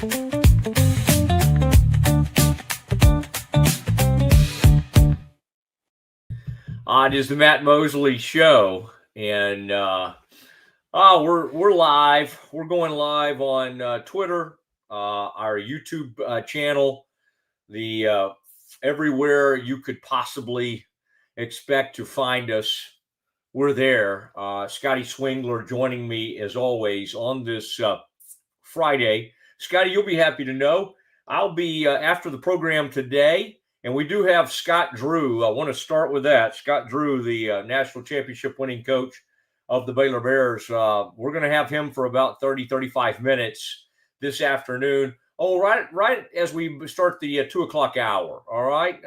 It is the Matt Mosley Show, and we're live. We're going live on Twitter, our YouTube channel, the everywhere you could possibly expect to find us. We're there. Scotty Swingler joining me as always on this Friday. Scotty, you'll be happy to know I'll be after the program today. And we do have Scott Drew. I want to start with that. Scott Drew, the national championship winning coach of the Baylor Bears. We're going to have him for about 30, 35 minutes this afternoon. Oh, right as we start the 2 o'clock hour. All right.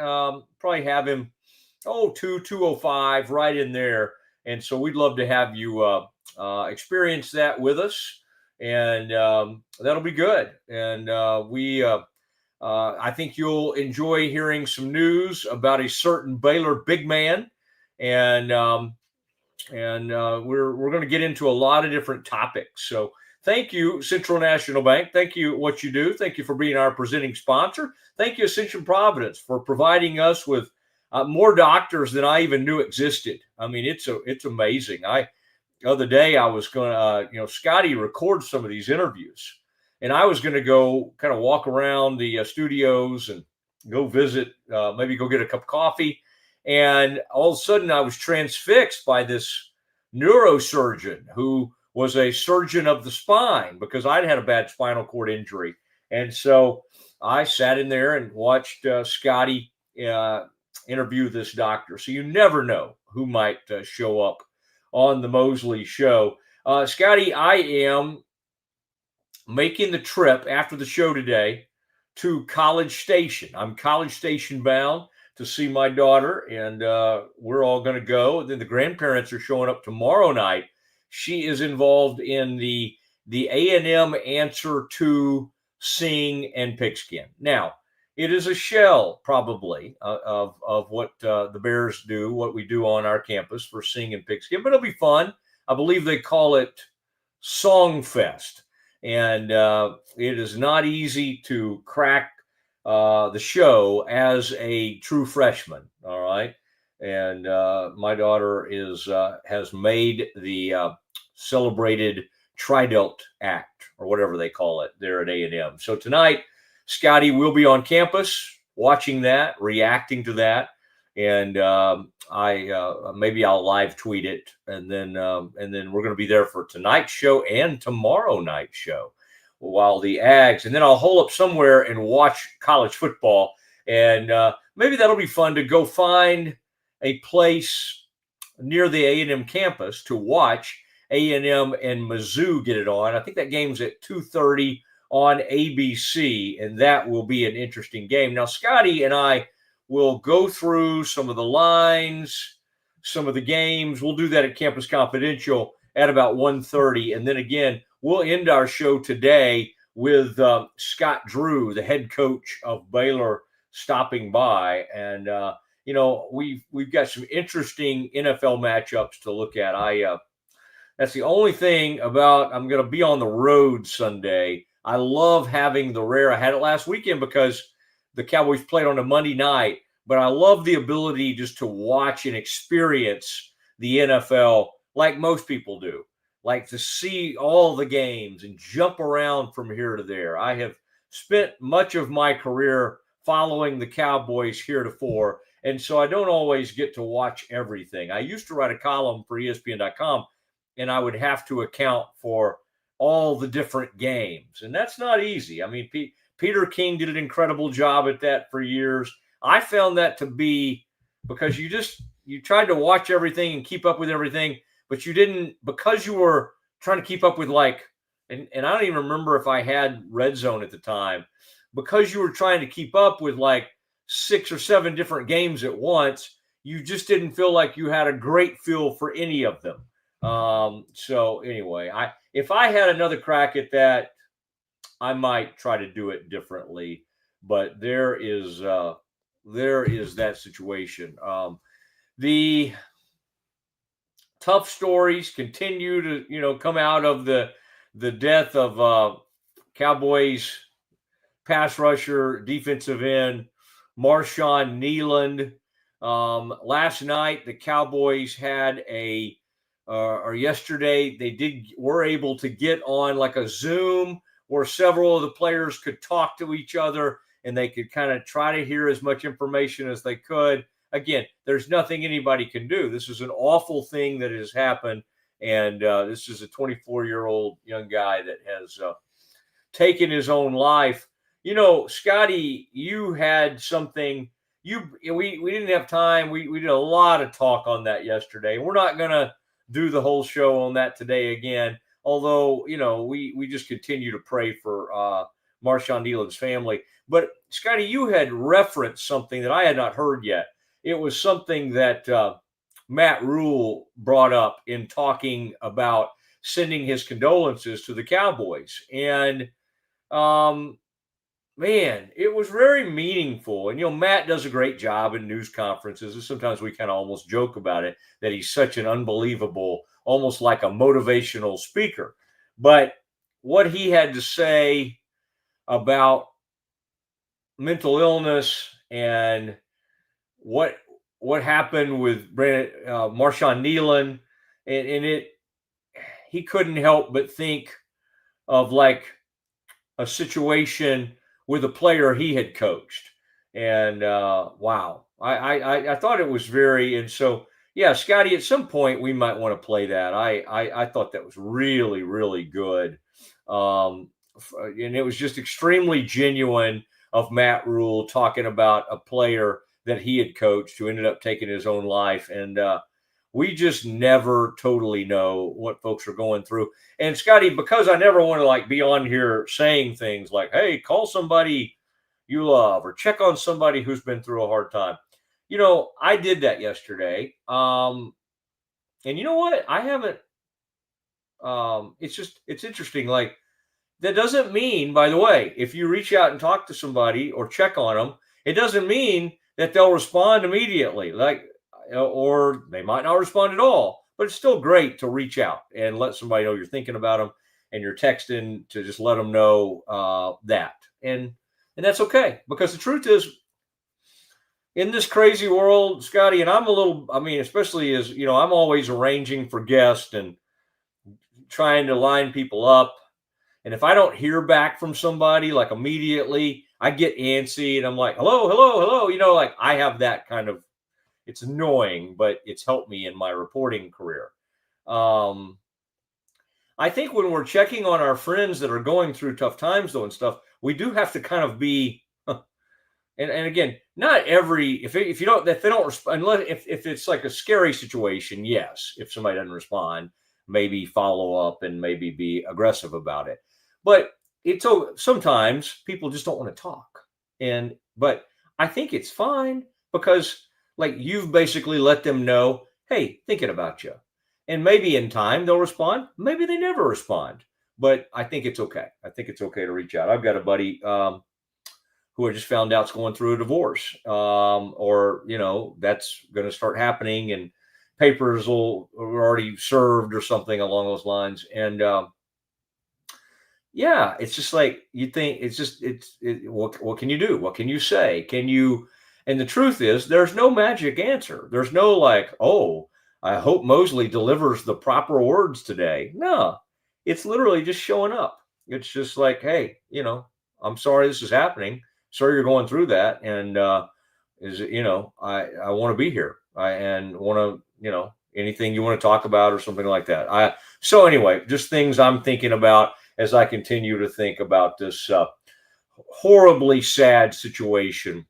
Probably have him, 2:05, right in there. And so we'd love to have you experience that with us. And that'll be good. And I think you'll enjoy hearing some news about a certain Baylor big man, and we're going to get into a lot of different topics. So thank you, Central National Bank. Thank you what you do. Thank you for being our presenting sponsor. Thank you, Ascension Providence, for providing us with more doctors than I even knew existed. I mean, it's amazing. The other day I was going to, Scotty records some of these interviews. And I was going to go kind of walk around the studios and go visit, maybe go get a cup of coffee. And all of a sudden I was transfixed by this neurosurgeon who was a surgeon of the spine because I'd had a bad spinal cord injury. And so I sat in there and watched Scotty interview this doctor. So you never know who might show up on the Mosley Show. Scotty, I am making the trip after the show today to College Station. I'm College Station bound to see my daughter, and we're all going to go. And then the grandparents are showing up tomorrow night. She is involved in the A&M answer to Sing and Pigskin. Now, it is a shell probably of what the Bears do, what we do on our campus for Sing and Pigskin, but it'll be fun. I believe they call it Song Fest. And it is not easy to crack the show as a true freshman. All right. And my daughter has made the celebrated Tridelt Act or whatever they call it there at A&M. So tonight, Scotty will be on campus watching that, reacting to that. And maybe I'll live tweet it, and then we're going to be there for tonight's show and tomorrow night's show, while the Ags, and then I'll hole up somewhere and watch college football, and maybe that'll be fun to go find a place near the A&M campus to watch A&M and Mizzou get it on. I think that game's at 2:30 on ABC, and that will be an interesting game. Now, Scotty and I we'll go through some of the lines, some of the games. We'll do that at Campus Confidential at about 1:30. And then again, we'll end our show today with Scott Drew, the head coach of Baylor, stopping by. And, we've got some interesting NFL matchups to look at. That's the only thing about I'm going to be on the road Sunday. I love having the rare. I had it last weekend because the Cowboys played on a Monday night, but I love the ability just to watch and experience the NFL like most people do, like to see all the games and jump around from here to there. I have spent much of my career following the Cowboys heretofore, and so I don't always get to watch everything. I used to write a column for ESPN.com, and I would have to account for all the different games, and that's not easy. I mean, Peter King did an incredible job at that for years. I found that to be because you tried to watch everything and keep up with everything, but you didn't, because you were trying to keep up with and I don't even remember if I had Red Zone at the time, because you were trying to keep up with 6 or 7 different games at once, you just didn't feel like you had a great feel for any of them. So anyway, if I had another crack at that, I might try to do it differently, but there is that situation. The tough stories continue to, come out of the death of Cowboys pass rusher, defensive end, Marshawn Kneeland. Last night, the Cowboys had or yesterday, were able to get on like a Zoom where several of the players could talk to each other and they could kind of try to hear as much information as they could. Again, there's nothing anybody can do. This is an awful thing that has happened. And this is a 24-year-old young guy that has taken his own life. You know, Scotty, you had something. We didn't have time. We did a lot of talk on that yesterday. We're not going to do the whole show on that today again. Although, you know, we just continue to pray for Marshawn Kneeland's family. But Scotty, you had referenced something that I had not heard yet. It was something that Matt Rule brought up in talking about sending his condolences to the Cowboys. And man, it was very meaningful. And, you know, Matt does a great job in news conferences. And sometimes we kind of almost joke about it, that he's such an unbelievable, almost like a motivational speaker. But what he had to say about mental illness and what happened with Marshawn Kneeland, and he couldn't help but think of like a situation with a player he had coached. And wow, I thought it was and so, yeah, Scotty, at some point we might want to play that. I thought that was really, really good. And it was just extremely genuine of Matt Rule talking about a player that he had coached who ended up taking his own life. And we just never totally know what folks are going through. And Scotty, because I never want to like be on here saying things like, hey, call somebody you love or check on somebody who's been through a hard time. You know, I did that yesterday. And you know what? I haven't, it's interesting. Like, that doesn't mean, by the way, if you reach out and talk to somebody or check on them, it doesn't mean that they'll respond immediately. Like, or they might not respond at all, but it's still great to reach out and let somebody know you're thinking about them and you're texting to just let them know that. And that's okay, because the truth is, in this crazy world, Scotty, and especially as, you know, I'm always arranging for guests and trying to line people up. And if I don't hear back from somebody like immediately, I get antsy and I'm like, hello. You know, like I have that kind of, it's annoying, but it's helped me in my reporting career. I think when we're checking on our friends that are going through tough times though and stuff, we do have to kind of be, and again, not if they don't respond, unless if it's like a scary situation, yes, if somebody doesn't respond, maybe follow up and maybe be aggressive about it. But sometimes people just don't want to talk. But I think it's fine because like you've basically let them know, hey, thinking about you. And maybe in time they'll respond. Maybe they never respond. But I think it's okay. I think it's okay to reach out. I've got a buddy who I just found out is going through a divorce, or, you know, that's going to start happening and papers are already served or something along those lines. And yeah, it's just like you think what can you do? What can you say? And the truth is, there's no magic answer. There's no like, oh, I hope Mosley delivers the proper words today. No, it's literally just showing up. It's just like, hey, you know, I'm sorry this is happening. Sorry you're going through that. And I want to be here. And want to, you know, anything you want to talk about or something like that. So anyway, just things I'm thinking about as I continue to think about this horribly sad situation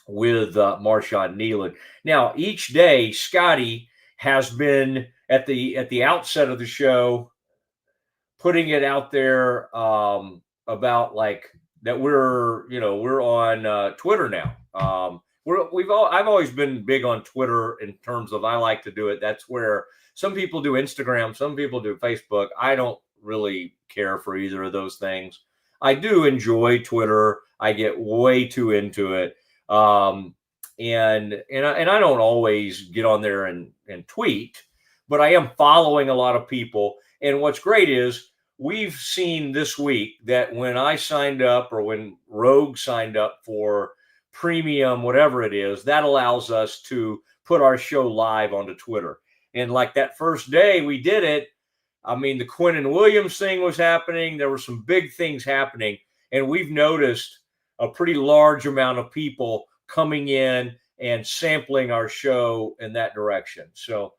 with Marshawn Kneeland. Now, each day, Scotty has been at the outset of the show putting it out there about like that we're on Twitter now. I've always been big on Twitter in terms of I like to do it. That's where some people do Instagram, some people do Facebook. I don't really care for either of those things. I do enjoy Twitter. I get way too into it. And I don't always get on there and tweet, but I am following a lot of people. And what's great is we've seen this week that when I signed up or when Rogue signed up for premium, whatever it is, that allows us to put our show live onto Twitter. And like that first day we did it, I mean, the Quinnen Williams thing was happening. There were some big things happening. And we've noticed a pretty large amount of people coming in and sampling our show in that direction. So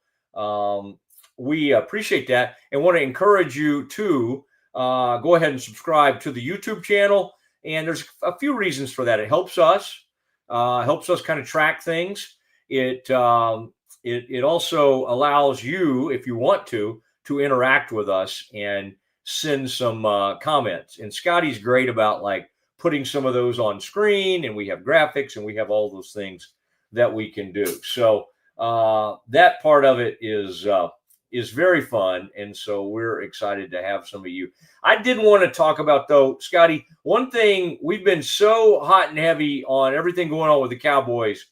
we appreciate that and want to encourage you to go ahead and subscribe to the YouTube channel. And there's a few reasons for that. It helps us kind of track things. It also allows you, if you want to interact with us and send some comments. And Scotty's great about like putting some of those on screen, and we have graphics and we have all those things that we can do. So that part of it is very fun. And so we're excited to have some of you. I did want to talk about, though, Scotty, one thing. We've been so hot and heavy on everything going on with the Cowboys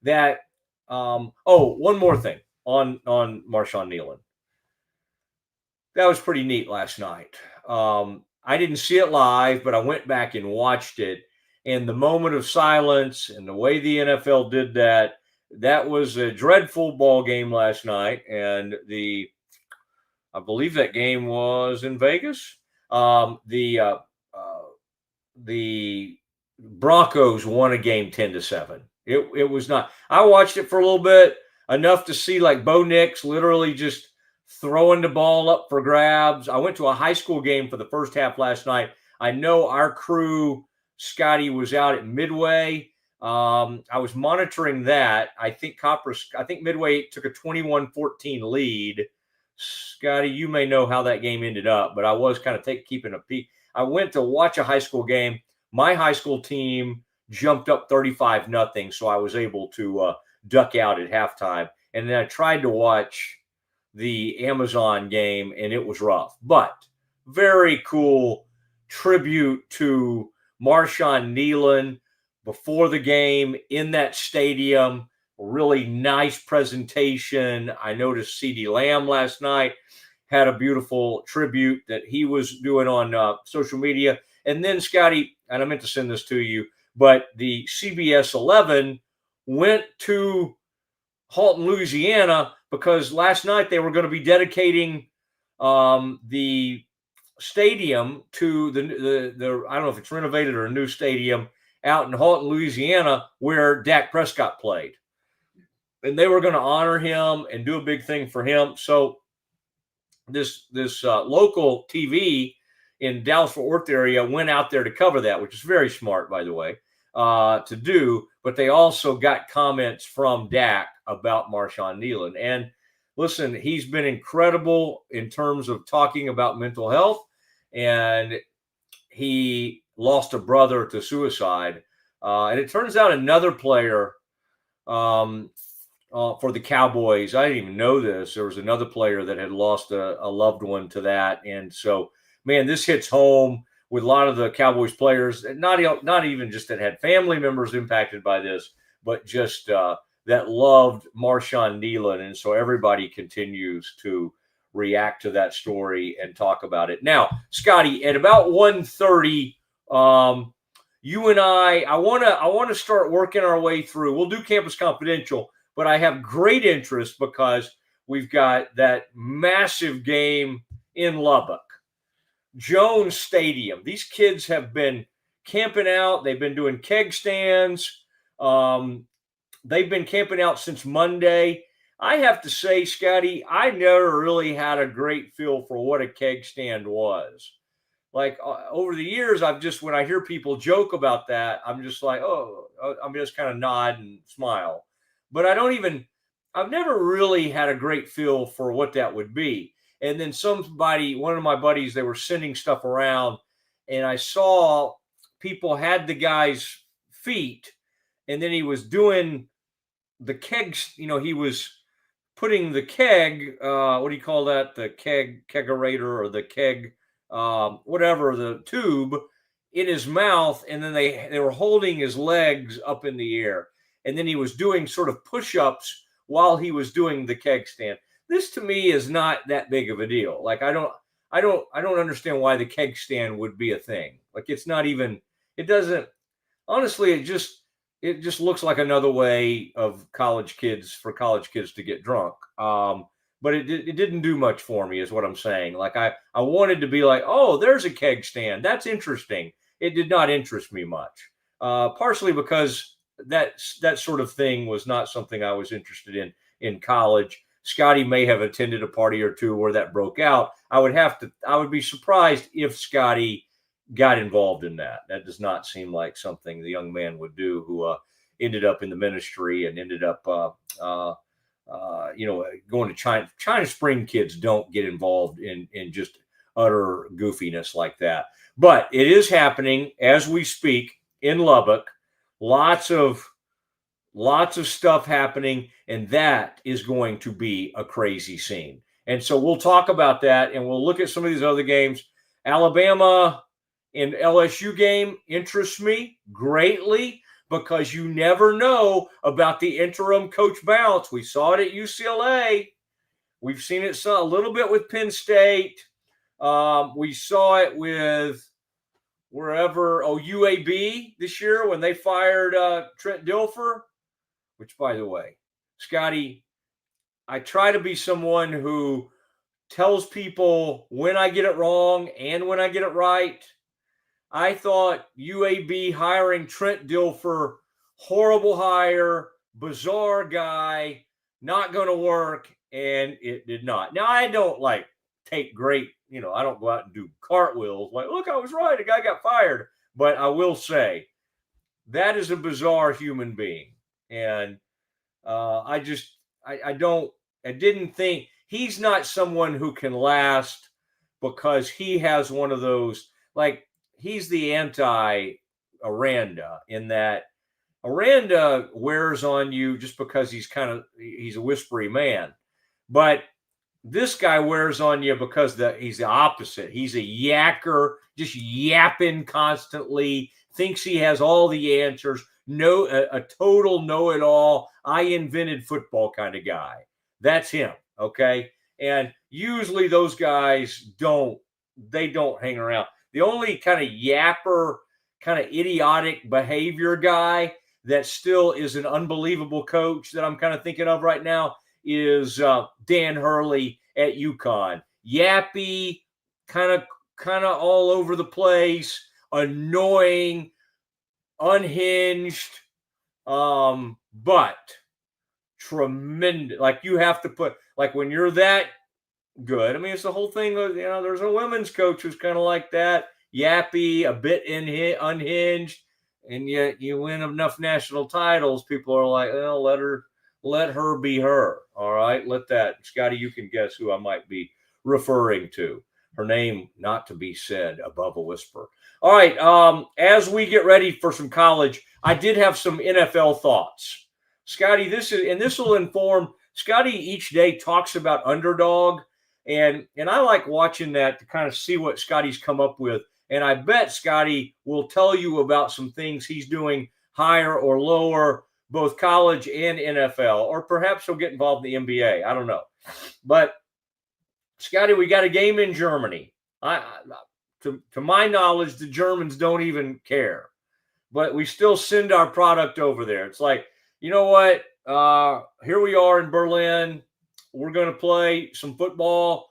that one more thing on Marshawn Nealon. That was pretty neat last night. I didn't see it live, but I went back and watched it. And the moment of silence and the way the NFL did that, that was a dreadful ball game last night. And I believe that game was in Vegas. The Broncos won a game 10-7. It was not. I watched it for a little bit, enough to see like Bo Nix literally just throwing the ball up for grabs. I went to a high school game for the first half last night. I know our crew, Scotty, was out at Midway. I was monitoring that. I think Midway took a 21-14 lead. Scotty, you may know how that game ended up, but I was kind of keeping a peek. I went to watch a high school game. My high school team jumped up 35-0, so I was able to duck out at halftime. And then I tried to watch the Amazon game, and it was rough. But very cool tribute to Marshawn Nealon before the game in that stadium. Really nice presentation. I noticed CeeDee Lamb last night had a beautiful tribute that he was doing on social media. And then, Scotty, and I meant to send this to you, but the CBS 11 went to Halton, Louisiana, because last night they were going to be dedicating the stadium to the I don't know if it's renovated or a new stadium out in Halton, Louisiana, where Dak Prescott played. And they were going to honor him and do a big thing for him. So this local TV in Dallas-Fort Worth area went out there to cover that, which is very smart, by the way, to do. But they also got comments from Dak about Marshawn Nealon. And listen, he's been incredible in terms of talking about mental health. And he lost a brother to suicide. And it turns out another player for the Cowboys, I didn't even know this. There was another player that had lost a loved one to that. And so, man, this hits home with a lot of the Cowboys players, not even just that had family members impacted by this, but just that loved Marshawn Nealon. And so everybody continues to react to that story and talk about it. Now, Scotty, at about 1:30, you and I want to start working our way through. We'll do Campus Confidential, but I have great interest because we've got that massive game in Lubbock, Jones Stadium. These kids have been camping out. They've been doing keg stands. They've been camping out since Monday. I have to say, Scotty, I never really had a great feel for what a keg stand was. Like over the years, when I hear people joke about that, I'm just like, I'm just kind of nod and smile. But I've never really had a great feel for what that would be. And then one of my buddies, they were sending stuff around, and I saw people had the guy's feet, and then he was doing the kegs. He was putting the keg, what do you call that? The kegerator or the keg, whatever, the tube in his mouth. And then they were holding his legs up in the air. And then he was doing sort of push-ups while he was doing the keg stand. This to me is not that big of a deal. Like I I don't understand why the keg stand would be a thing. Like, it's not even, it doesn't, honestly, it just looks like another way of college kids to get drunk. But it didn't do much for me, is what I'm saying. Like, I wanted to be like, oh, there's a keg stand. That's interesting. It did not interest me much. Partially because that sort of thing was not something I was interested in college. Scotty may have attended a party or two where that broke out. I would be surprised if Scotty got involved in that. That does not seem like something the young man would do, who ended up in the ministry and ended up, going to China. China Spring kids don't get involved in just utter goofiness like that. But it is happening as we speak in Lubbock. Lots of stuff happening, and that is going to be a crazy scene. And so we'll talk about that, and we'll look at some of these other games. Alabama and LSU game interests me greatly, because you never know about the interim coach bounce. We saw it at UCLA. We've seen it a little bit with Penn State. We saw it with UAB this year when they fired Trent Dilfer, which, by the way, Scotty, I try to be someone who tells people when I get it wrong and when I get it right. I thought UAB hiring Trent Dilfer, horrible hire, bizarre guy, not going to work, and it did not. Now, I don't take great, I don't go out and do cartwheels like, look, I was right, a guy got fired. But I will say that is a bizarre human being. And I didn't think, he's not someone who can last, because he has one of those, like, he's the anti-Aranda, in that Aranda wears on you just because he's a whispery man. But this guy wears on you because he's the opposite. He's a yacker, just yapping constantly, thinks he has all the answers, a total know-it-all, I invented football kind of guy. That's him, okay? And usually those guys don't hang around. The only kind of yapper, kind of idiotic behavior guy that still is an unbelievable coach that I'm kind of thinking of right now is Dan Hurley at UConn. Yappy, kind of all over the place, annoying, unhinged, but tremendous. Like, you have to put, like, when you're that good, I mean, it's the whole thing of, there's a women's coach who's kind of like that, yappy, a bit unhinged, and yet you win enough national titles, people are like, oh, let her be her. All right, let that. Scotty, you can guess who I might be referring to. Her name not to be said above a whisper. All right, as we get ready for some college, I did have some NFL thoughts. Scotty, this will inform. Scotty each day talks about underdog, and I like watching that to kind of see what Scotty's come up with. And I bet Scotty will tell you about some things he's doing higher or lower, both college and NFL, or perhaps he'll get involved in the NBA. I don't know. But Scotty, we got a game in Germany. To my knowledge, the Germans don't even care, but we still send our product over there. It's like, you know what? Here we are in Berlin. We're going to play some football.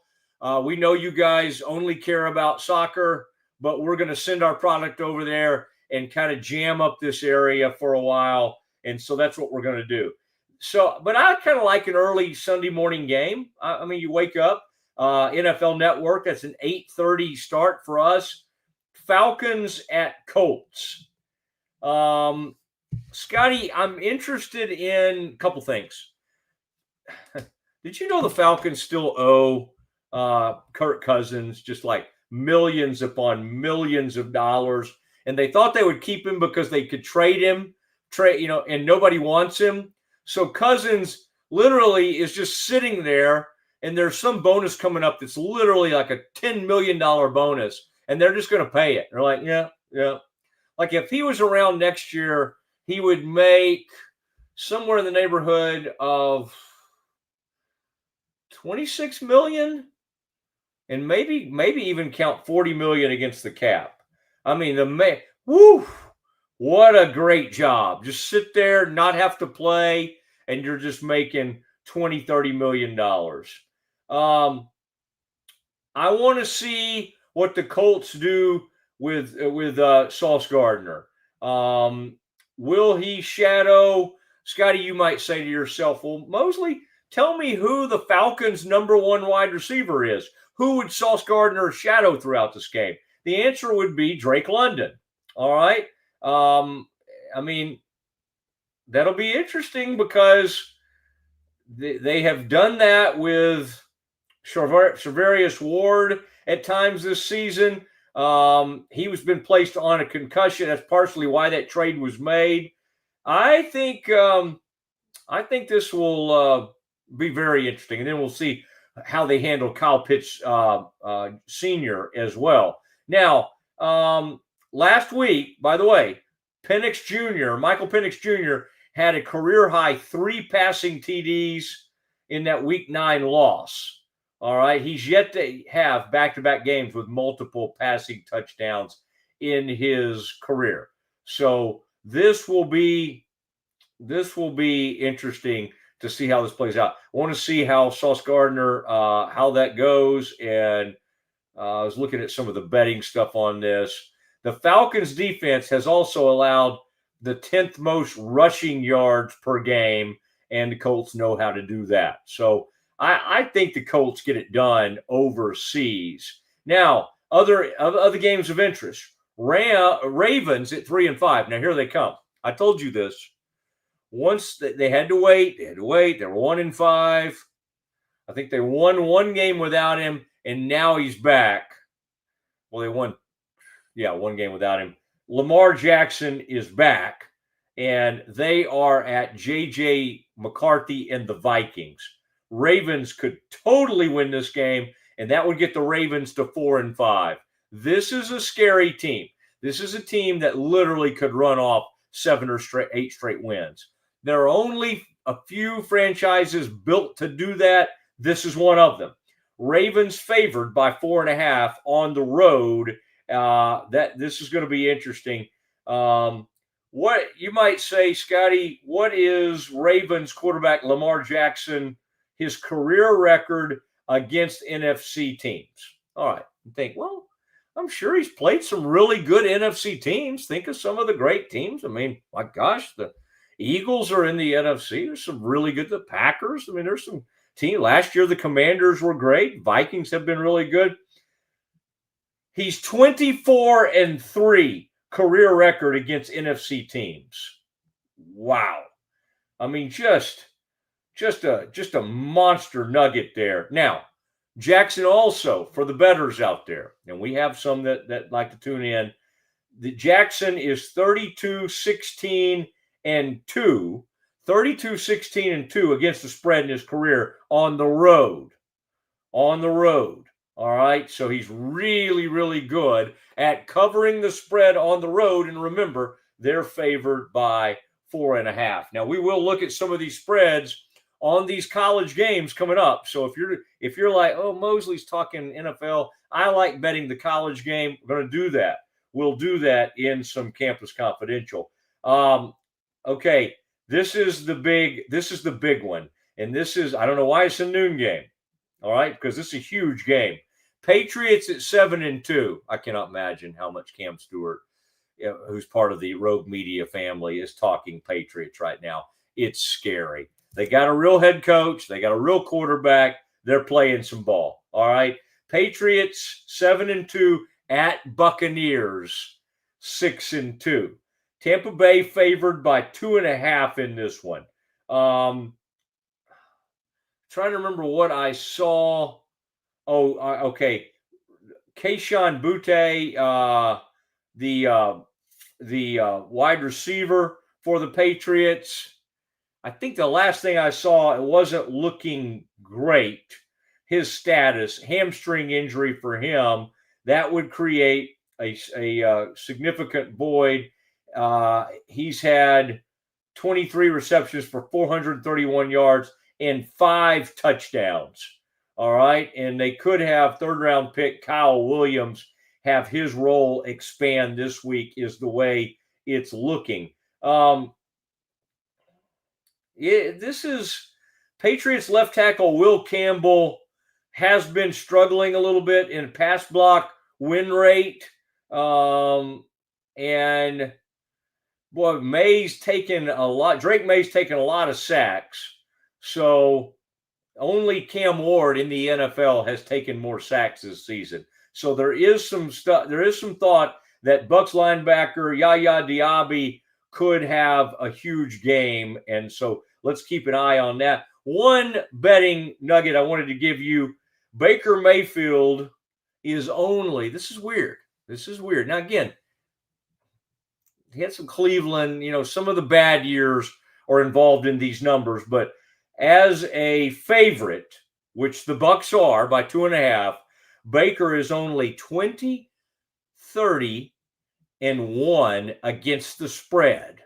We know you guys only care about soccer, but we're going to send our product over there and kind of jam up this area for a while. And so that's what we're going to do. So, but I kind of like an early Sunday morning game. I mean, you wake up, NFL Network, that's an 8:30 start for us. Falcons at Colts. Scotty, I'm interested in a couple things. Did you know the Falcons still owe Kirk Cousins just like millions upon millions of dollars? And they thought they would keep him because they could trade him, and nobody wants him. So Cousins literally is just sitting there, and there's some bonus coming up that's literally like a $10 million bonus, and they're just going to pay it. They're like, yeah. Like, if he was around next year, he would make somewhere in the neighborhood of $26 million. and maybe even count 40 million against the cap. I mean, woo, what a great job. Just sit there, not have to play, and you're just making 20-30 million dollars. I want to see what the Colts do with Sauce Gardner. Will he shadow Scotty? You might say to yourself, well, Mosley, tell me who the Falcons' number one wide receiver is. Who would Sauce Gardner shadow throughout this game? The answer would be Drake London. All right. I mean, that'll be interesting because they have done that with Charvarius Ward at times this season. He was been placed on a concussion. That's partially why that trade was made. I think this will be very interesting, and then we'll see how they handle Kyle Pitts Sr. as well. Now, last week, by the way, Michael Penix Jr. had a career-high 3 passing TDs in that Week 9 loss. All right, he's yet to have back-to-back games with multiple passing touchdowns in his career. So this will be interesting to see how this plays out. I want to see how Sauce Gardner, how that goes, and I was looking at some of the betting stuff on this. The Falcons defense has also allowed the 10th most rushing yards per game, and the Colts know how to do that. So I think the Colts get it done overseas. Now, other games of interest. Ravens at 3-5. Now, here they come. I told you this. Once they had to wait. They were 1-5. I think they won one game without him, and now he's back. Well, they won, one game without him. Lamar Jackson is back, and they are at J.J. McCarthy and the Vikings. Ravens could totally win this game, and that would get the Ravens to 4-5. This is a scary team. This is a team that literally could run off 7 or 8 straight wins. There are only a few franchises built to do that. This is one of them. Ravens favored by 4.5 on the road. This is going to be interesting. What you might say, Scotty, what is Ravens quarterback Lamar Jackson, his career record against NFC teams? All right. You think, well, I'm sure he's played some really good NFC teams. Think of some of the great teams. I mean, my gosh, the Eagles are in the NFC. There's some really good. The Packers. I mean, there's some team. Last year, the Commanders were great. Vikings have been really good. He's 24-3 career record against NFC teams. Wow. I mean, just a monster nugget there. Now, Jackson also, for the bettors out there, and we have some that like to tune in, the Jackson is 32-16-2. 32-16-2 against the spread in his career on the road. On the road. All right. So he's really, really good at covering the spread on the road. And remember, they're favored by 4.5. Now, we will look at some of these spreads on these college games coming up. So if you're like, oh, Mosley's talking NFL, I like betting the college game. We're going to do that. We'll do that in some Campus Confidential. Okay. This is the big one. And this is, I don't know why it's a noon game. All right. Because this is a huge game. Patriots at 7-2. I cannot imagine how much Cam Stewart, who's part of the Rogue Media family, is talking Patriots right now. It's scary. They got a real head coach. They got a real quarterback. They're playing some ball. All right. Patriots 7-2 at Buccaneers 6-2. Tampa Bay favored by 2.5 in this one. Trying to remember what I saw. Oh, okay. Kayshon Boutte, the wide receiver for the Patriots. I think the last thing I saw, it wasn't looking great. His status, hamstring injury for him, that would create a significant void. He's had 23 receptions for 431 yards and 5 touchdowns. All right. And they could have third-round pick Kyle Williams have his role expand this week is the way it's looking. This is Patriots left tackle Will Campbell has been struggling a little bit in pass block win rate. And boy, May's taken a lot. Drake May's taken a lot of sacks. So only Cam Ward in the NFL has taken more sacks this season. So there is some stuff. There is some thought that Bucs linebacker Yaya Diaby could have a huge game. And so let's keep an eye on that. One betting nugget I wanted to give you, Baker Mayfield is only, this is weird. Now, again, he had some Cleveland, some of the bad years are involved in these numbers, but as a favorite, which the Bucs are by 2.5, Baker is only 20, 30, and 1 against the spread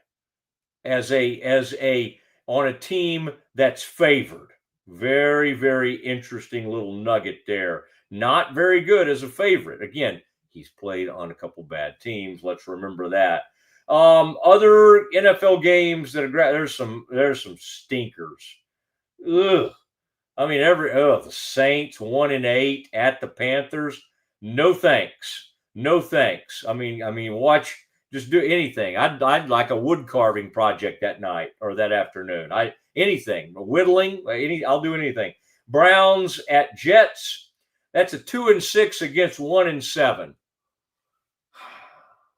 as a on a team that's favored. Very, very interesting little nugget there. Not very good as a favorite. Again, he's played on a couple bad teams. Let's remember that. Other NFL games that are there's some stinkers. Ugh. I mean, the Saints 1-8 at the Panthers. No thanks. I mean, watch. Just do anything. I'd like a wood carving project that night or that afternoon. Anything, whittling. I'll do anything. Browns at Jets. That's a 2-6 against 1-7.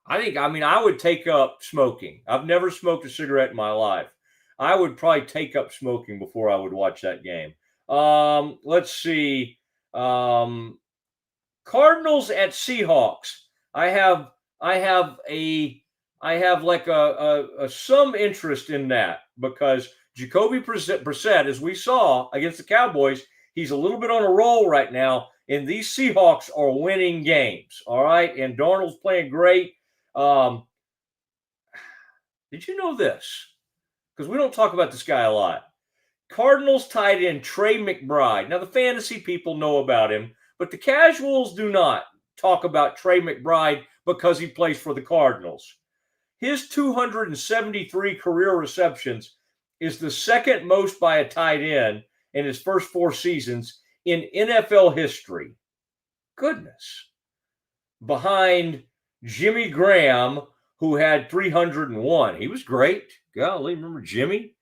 I would take up smoking. I've never smoked a cigarette in my life. I would probably take up smoking before I would watch that game. Let's see. Cardinals at Seahawks. I have like some interest in that because Jacoby Brissett, as we saw against the Cowboys, he's a little bit on a roll right now, and these Seahawks are winning games. All right, and Darnold's playing great. Did you know this? Because we don't talk about this guy a lot. Cardinals tight end Trey McBride. Now, the fantasy people know about him, but the casuals do not talk about Trey McBride because he plays for the Cardinals. His 273 career receptions is the second most by a tight end in his first 4 seasons in NFL history. Goodness. Behind Jimmy Graham, who had 301. He was great. Golly, remember Jimmy?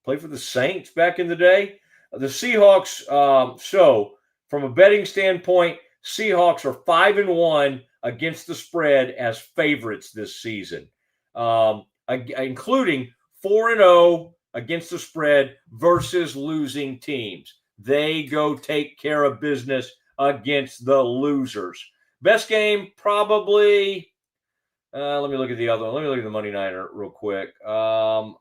Played for the Saints back in the day. The Seahawks, so from a betting standpoint, Seahawks are 5-1 against the spread as favorites this season, including 4-0 against the spread versus losing teams. They go take care of business against the losers. Best game, probably. Let me look at the other one. Let me look at the Monday Nighter real quick. No,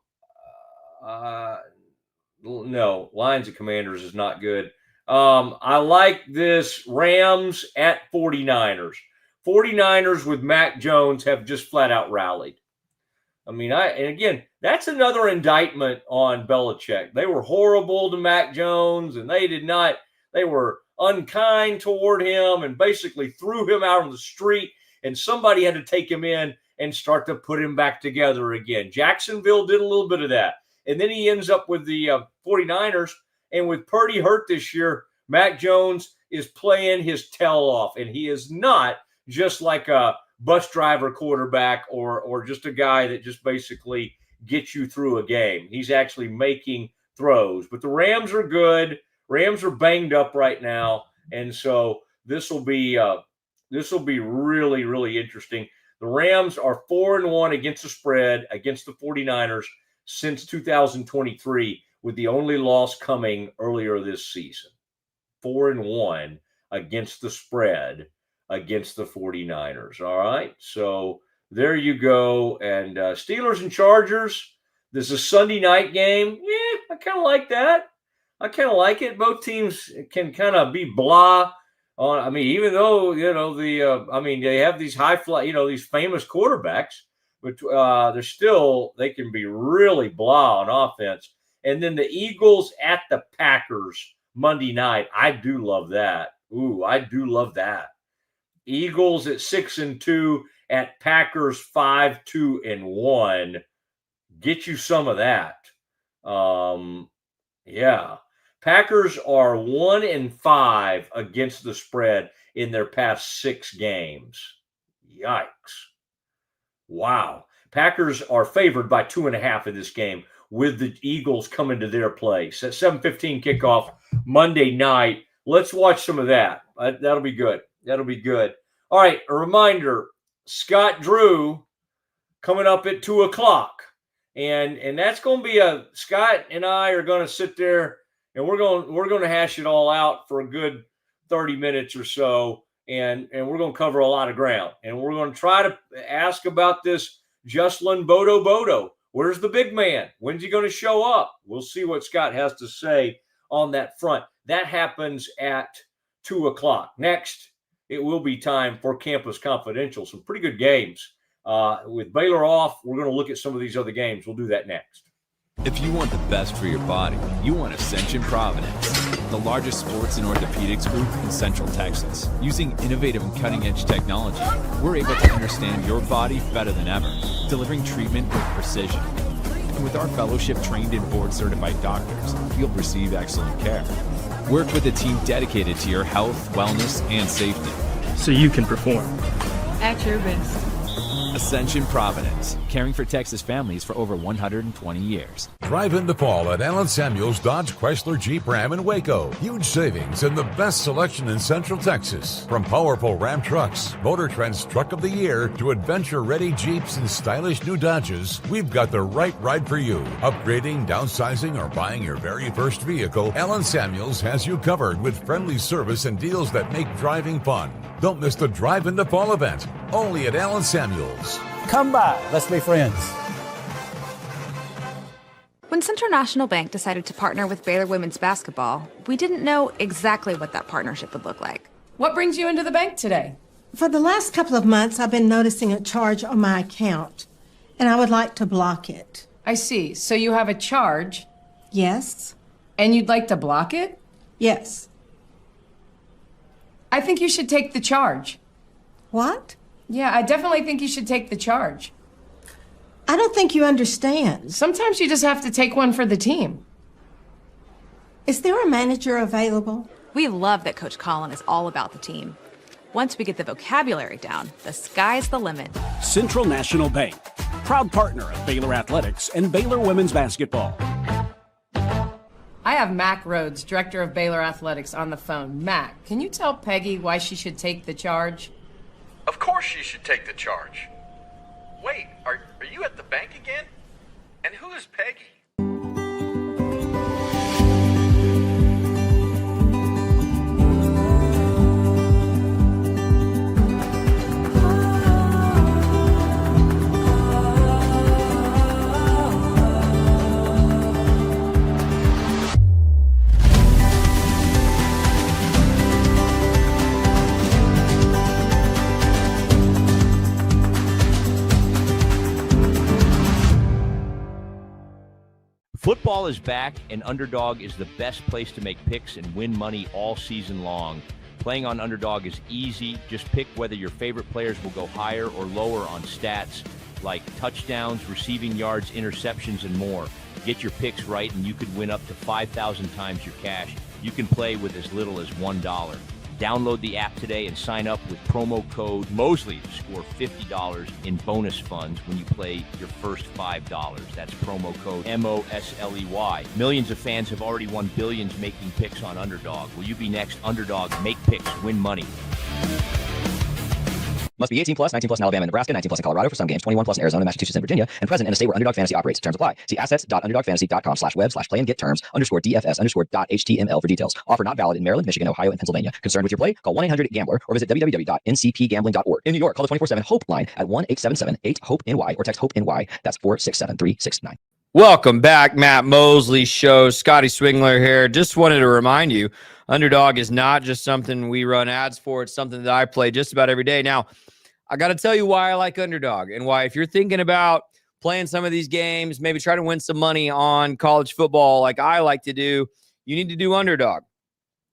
Lions and Commanders is not good. I like this Rams at 49ers. 49ers with Mac Jones have just flat out rallied. And again, that's another indictment on Belichick. They were horrible to Mac Jones, and they were unkind toward him and basically threw him out on the street, and somebody had to take him in and start to put him back together again. Jacksonville did a little bit of that. And then he ends up with the 49ers, and with Purdy hurt this year, Mac Jones is playing his tail off, and he is not just like a bus driver quarterback or just a guy that just basically gets you through a game. He's actually making throws. But the Rams are good. Rams are banged up right now, and so this will be really, really interesting. The Rams are 4-1 against the spread against the 49ers since 2023, with the only loss coming earlier this season. 4-1 against the spread against the 49ers. All right, so there you go. And Steelers and Chargers, this is a Sunday night game. Yeah, I kind of like that. I kind of like it. Both teams can kind of be blah on. Even though they have these high fly, these famous quarterbacks, but they can be really blah on offense. And then the Eagles at the Packers. Monday night. I do love that. Ooh, I do love that. Eagles at 6-2 at Packers 5-2-1. Get you some of that. Yeah. Packers are 1-5 against the spread in their past 6 games. Yikes. Wow. Packers are favored by 2.5 in this game, with the Eagles coming to their place. At 7:15 kickoff Monday night. Let's watch some of that. That'll be good. That'll be good. All right, a reminder, Scott Drew coming up at 2 o'clock. And that's going to be Scott and I are going to sit there and we're going to hash it all out for a good 30 minutes or so. And we're going to cover a lot of ground. And we're going to try to ask about this Jocelyn Bodo. Where's the big man? When's he going to show up? We'll see what Scott has to say on that front. That happens at 2 o'clock. Next, it will be time for Campus Confidential. Some pretty good games. With Baylor off, we're going to look at some of these other games. We'll do that next. If you want the best for your body, you want Ascension Providence, the largest sports and orthopedics group in Central Texas. Using innovative and cutting-edge technology, we're able to understand your body better than ever, delivering treatment with precision. And with our fellowship-trained and board-certified doctors, you'll receive excellent care. Work with a team dedicated to your health, wellness, and safety. So you can perform. At your best. Ascension Providence, caring for Texas families for over 120 years. Drive in the fall at Allen Samuels Dodge Chrysler Jeep Ram in Waco. Huge savings and the best selection in Central Texas. From powerful Ram trucks, Motor Trend's Truck of the Year, to adventure-ready Jeeps and stylish new Dodges, we've got the right ride for you. Upgrading, downsizing, or buying your very first vehicle, Allen Samuels has you covered with friendly service and deals that make driving fun. Don't miss the Drive in the Fall event, only at Allen Samuels. Come by, let's be friends. When Central National Bank decided to partner with Baylor women's basketball, we didn't know exactly what that partnership would look like. What brings you into the bank today? For the last couple of months, I've been noticing a charge on my account, and I would like to block it. I see. So you have a charge. Yes? And you'd like to block it? Yes. I think you should take the charge. What? Yeah, I definitely think you should take the charge. I don't think you understand. Sometimes you just have to take one for the team. Is there a manager available? We love that Coach Collin is all about the team. Once we get the vocabulary down, the sky's the limit. Central National Bank, proud partner of Baylor Athletics and Baylor women's basketball. I have Mac Rhodes, director of Baylor Athletics, on the phone. Mac, can you tell Peggy why she should take the charge? Of course she should take the charge. Wait, are you at the bank again? And who is Peggy? Football is back, and Underdog is the best place to make picks and win money all season long. Playing on Underdog is easy. Just pick whether your favorite players will go higher or lower on stats like touchdowns, receiving yards, interceptions, and more. Get your picks right, and you could win up to 5,000 times your cash. You can play with as little as $1. Download the app today and sign up with promo code Mosley to score $50 in bonus funds when you play your first $5. That's promo code MOSLEY. Millions of fans have already won billions making picks on Underdog. Will you be next? Underdog, make picks, win money. Must be 18 plus, 19 plus in Alabama and Nebraska, 19 plus in Colorado for some games, 21 plus in Arizona, Massachusetts, and Virginia, and present in a state where Underdog Fantasy operates. Terms apply. See assets.underdogfantasy.com/web/play-and-get-terms_DFS_.html for details. Offer not valid in Maryland, Michigan, Ohio, and Pennsylvania. Concerned with your play? Call 1-800-GAMBLER or visit www.ncpgambling.org. In New York, call the 24/7 HOPE line at 1-877-8-HOPE-NY or text HOPE-NY. That's 467-369. Welcome back, Matt Mosley Show. Scotty Swingler here. Just wanted to remind you, Underdog is not just something we run ads for. It's something that I play just about every day. Now, I got to tell you why I like Underdog and why, if you're thinking about playing some of these games, maybe try to win some money on college football like I like to do, you need to do Underdog.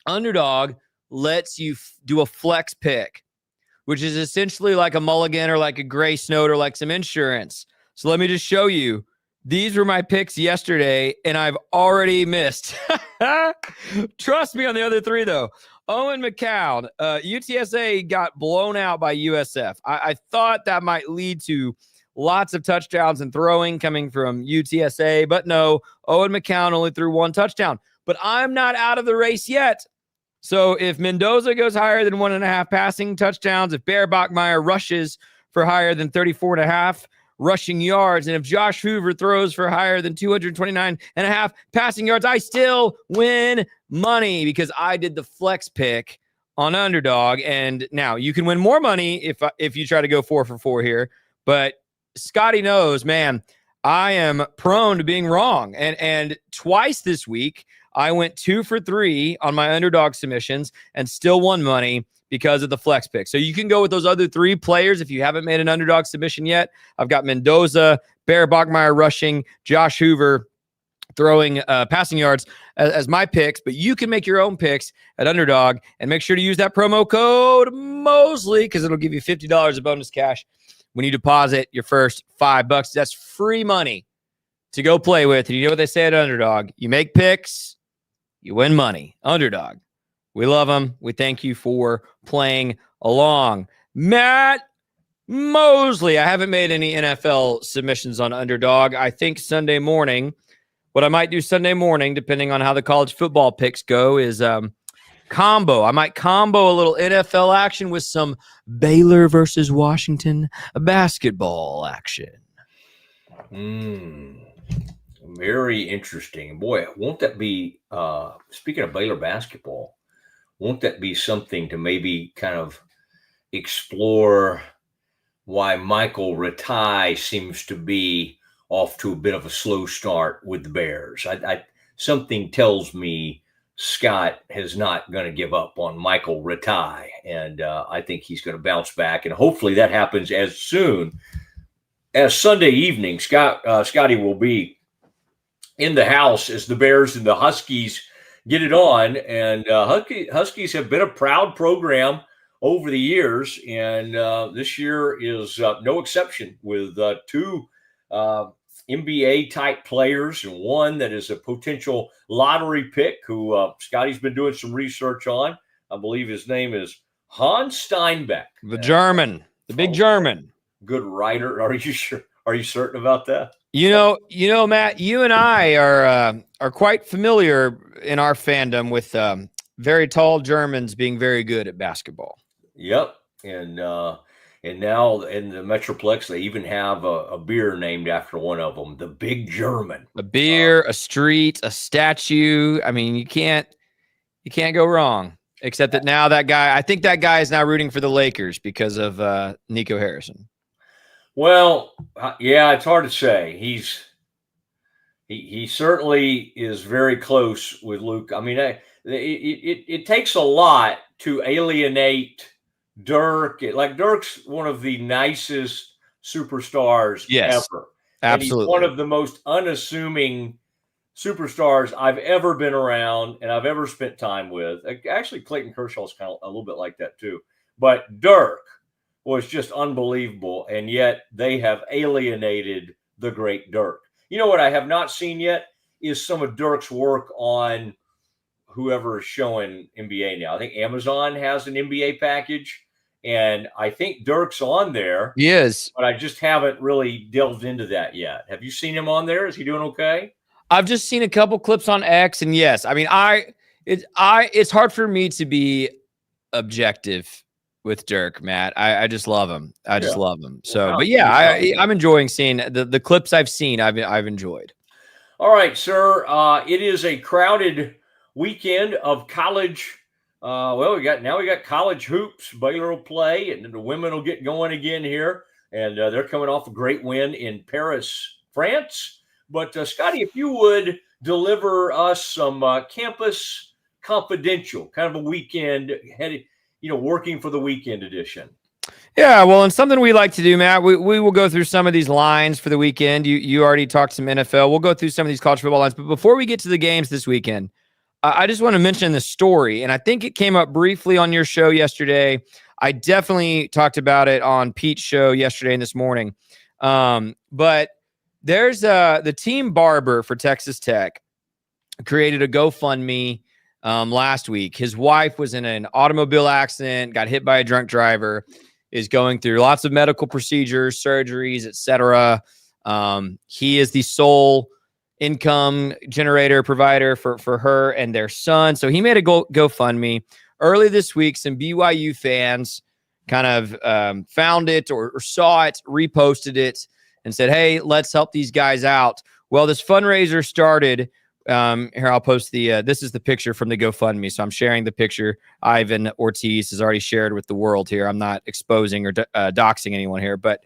Underdog lets you do a flex pick, which is essentially like a mulligan or like a gray snow or like some insurance. So let me just show you. These were my picks yesterday, and I've already missed. Trust me on the other three, though. Owen McCown, UTSA got blown out by USF. I thought that might lead to lots of touchdowns and throwing coming from UTSA, but no, Owen McCown only threw one touchdown. But I'm not out of the race yet. So if Mendoza goes higher than 1.5 passing touchdowns, if Bear Bachmeier rushes for higher than 34.5 rushing yards, and if Josh Hoover throws for higher than 229.5 passing yards, I still win money because I did the flex pick on Underdog. And now you can win more money if you try to go 4 for 4 here. But Scotty knows, man, I am prone to being wrong. And twice this week, I went 2 for 3 on my Underdog submissions and still won money because of the flex pick. So you can go with those other 3 players if you haven't made an Underdog submission yet. I've got Mendoza, Bear Bachmeier rushing, Josh Hoover throwing passing yards as my picks, but you can make your own picks at Underdog and make sure to use that promo code Mosley because it'll give you $50 of bonus cash when you deposit your first $5. That's free money to go play with. And you know what they say at Underdog? You make picks, you win money. Underdog. We love them. We thank you for playing along. Matt Mosley. I haven't made any NFL submissions on Underdog. I think Sunday morning, what I might do Sunday morning, depending on how the college football picks go, is combo. I might combo a little NFL action with some Baylor versus Washington basketball action. Very interesting. Boy, won't that be, speaking of Baylor basketball, won't that be something to maybe kind of explore why Michael Ratai seems to be off to a bit of a slow start with the Bears? Something tells me Scott is not going to give up on Michael Ratai, and I think he's going to bounce back, and hopefully that happens as soon as Sunday evening. Scotty will be in the house as the Bears and the Huskies get it on, and Huskies have been a proud program over the years, and this year is no exception with 2 NBA-type players and one that is a potential lottery pick who Scotty's been doing some research on. I believe his name is Hans Steinbeck. The German, the big German. Good writer. Are you sure? Are you certain about that? You know, Matt, you and I are quite familiar in our fandom with very tall Germans being very good at basketball. Yep. And now in the Metroplex, they even have a beer named after one of them, the Big German. A beer, a street, a statue. I mean, you can't go wrong. Except that now I think that guy is now rooting for the Lakers because of Nico Harrison. Well, yeah, it's hard to say. He certainly is very close with Luke. I mean, it takes a lot to alienate Dirk. Like, Dirk's one of the nicest superstars ever. Absolutely. And he's one of the most unassuming superstars I've ever been around and I've ever spent time with. Actually, Clayton Kershaw's kind of a little bit like that too. But Dirk was just unbelievable, and yet they have alienated the great Dirk. You know what I have not seen yet is some of Dirk's work on whoever is showing NBA now. I think Amazon has an NBA package, and I think Dirk's on there. He is. But I just haven't really delved into that yet. Have you seen him on there? Is he doing okay? I've just seen a couple clips on X, and yes, I mean, it's hard for me to be objective with Dirk, Matt. I just love him. I just love him. So, but yeah, I'm enjoying seeing the clips I've seen. I've enjoyed. All right, sir. It is a crowded weekend of college. We got college hoops. Baylor will play, and the women will get going again here. And they're coming off a great win in Paris, France. But Scotty, if you would deliver us some campus confidential, kind of a weekend headed, working for the weekend edition. Yeah, well, and something we like to do, Matt, we will go through some of these lines for the weekend. You already talked some NFL. We'll go through some of these college football lines. But before we get to the games this weekend, I just want to mention the story, and I think it came up briefly on your show yesterday. I definitely talked about it on Pete's show yesterday and this morning. But there's the team barber for Texas Tech created a GoFundMe last week. His wife was in an automobile accident, got hit by a drunk driver, is going through lots of medical procedures, surgeries, etc. He is the sole income generator provider for her and their son. So he made a GoFundMe. Early this week, some BYU fans kind of found it or saw it, reposted it, and said, hey, let's help these guys out. Well, this fundraiser started. Here, I'll post this is the picture from the GoFundMe. So I'm sharing the picture. Ivan Ortiz has already shared with the world here. I'm not exposing or doxing anyone here, but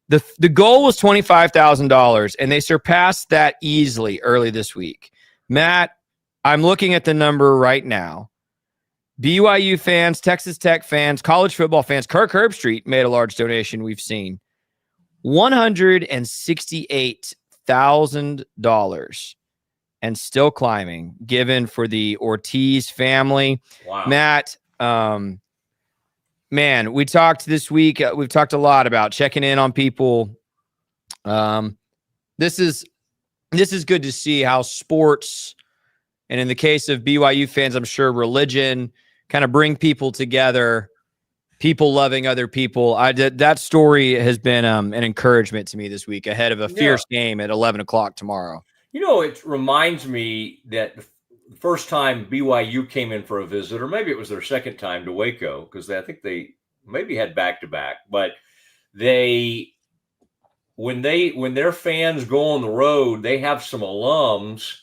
the goal was $25,000, and they surpassed that easily early this week. Matt, I'm looking at the number right now. BYU fans, Texas Tech fans, college football fans, Kirk Herbstreit made a large donation we've seen. $168,000 and still climbing, given for the Ortiz family. Wow. Matt, man, we talked this week. We've talked a lot about checking in on people. This is good to see how sports, and in the case of BYU fans, I'm sure religion, kind of bring people together, people loving other people. That story has been an encouragement to me this week ahead of a fierce game at 11 o'clock tomorrow. You know, it reminds me that the first time BYU came in for a visit, or maybe it was their second time to Waco, because I think they maybe had back-to-back, but when their fans go on the road, they have some alums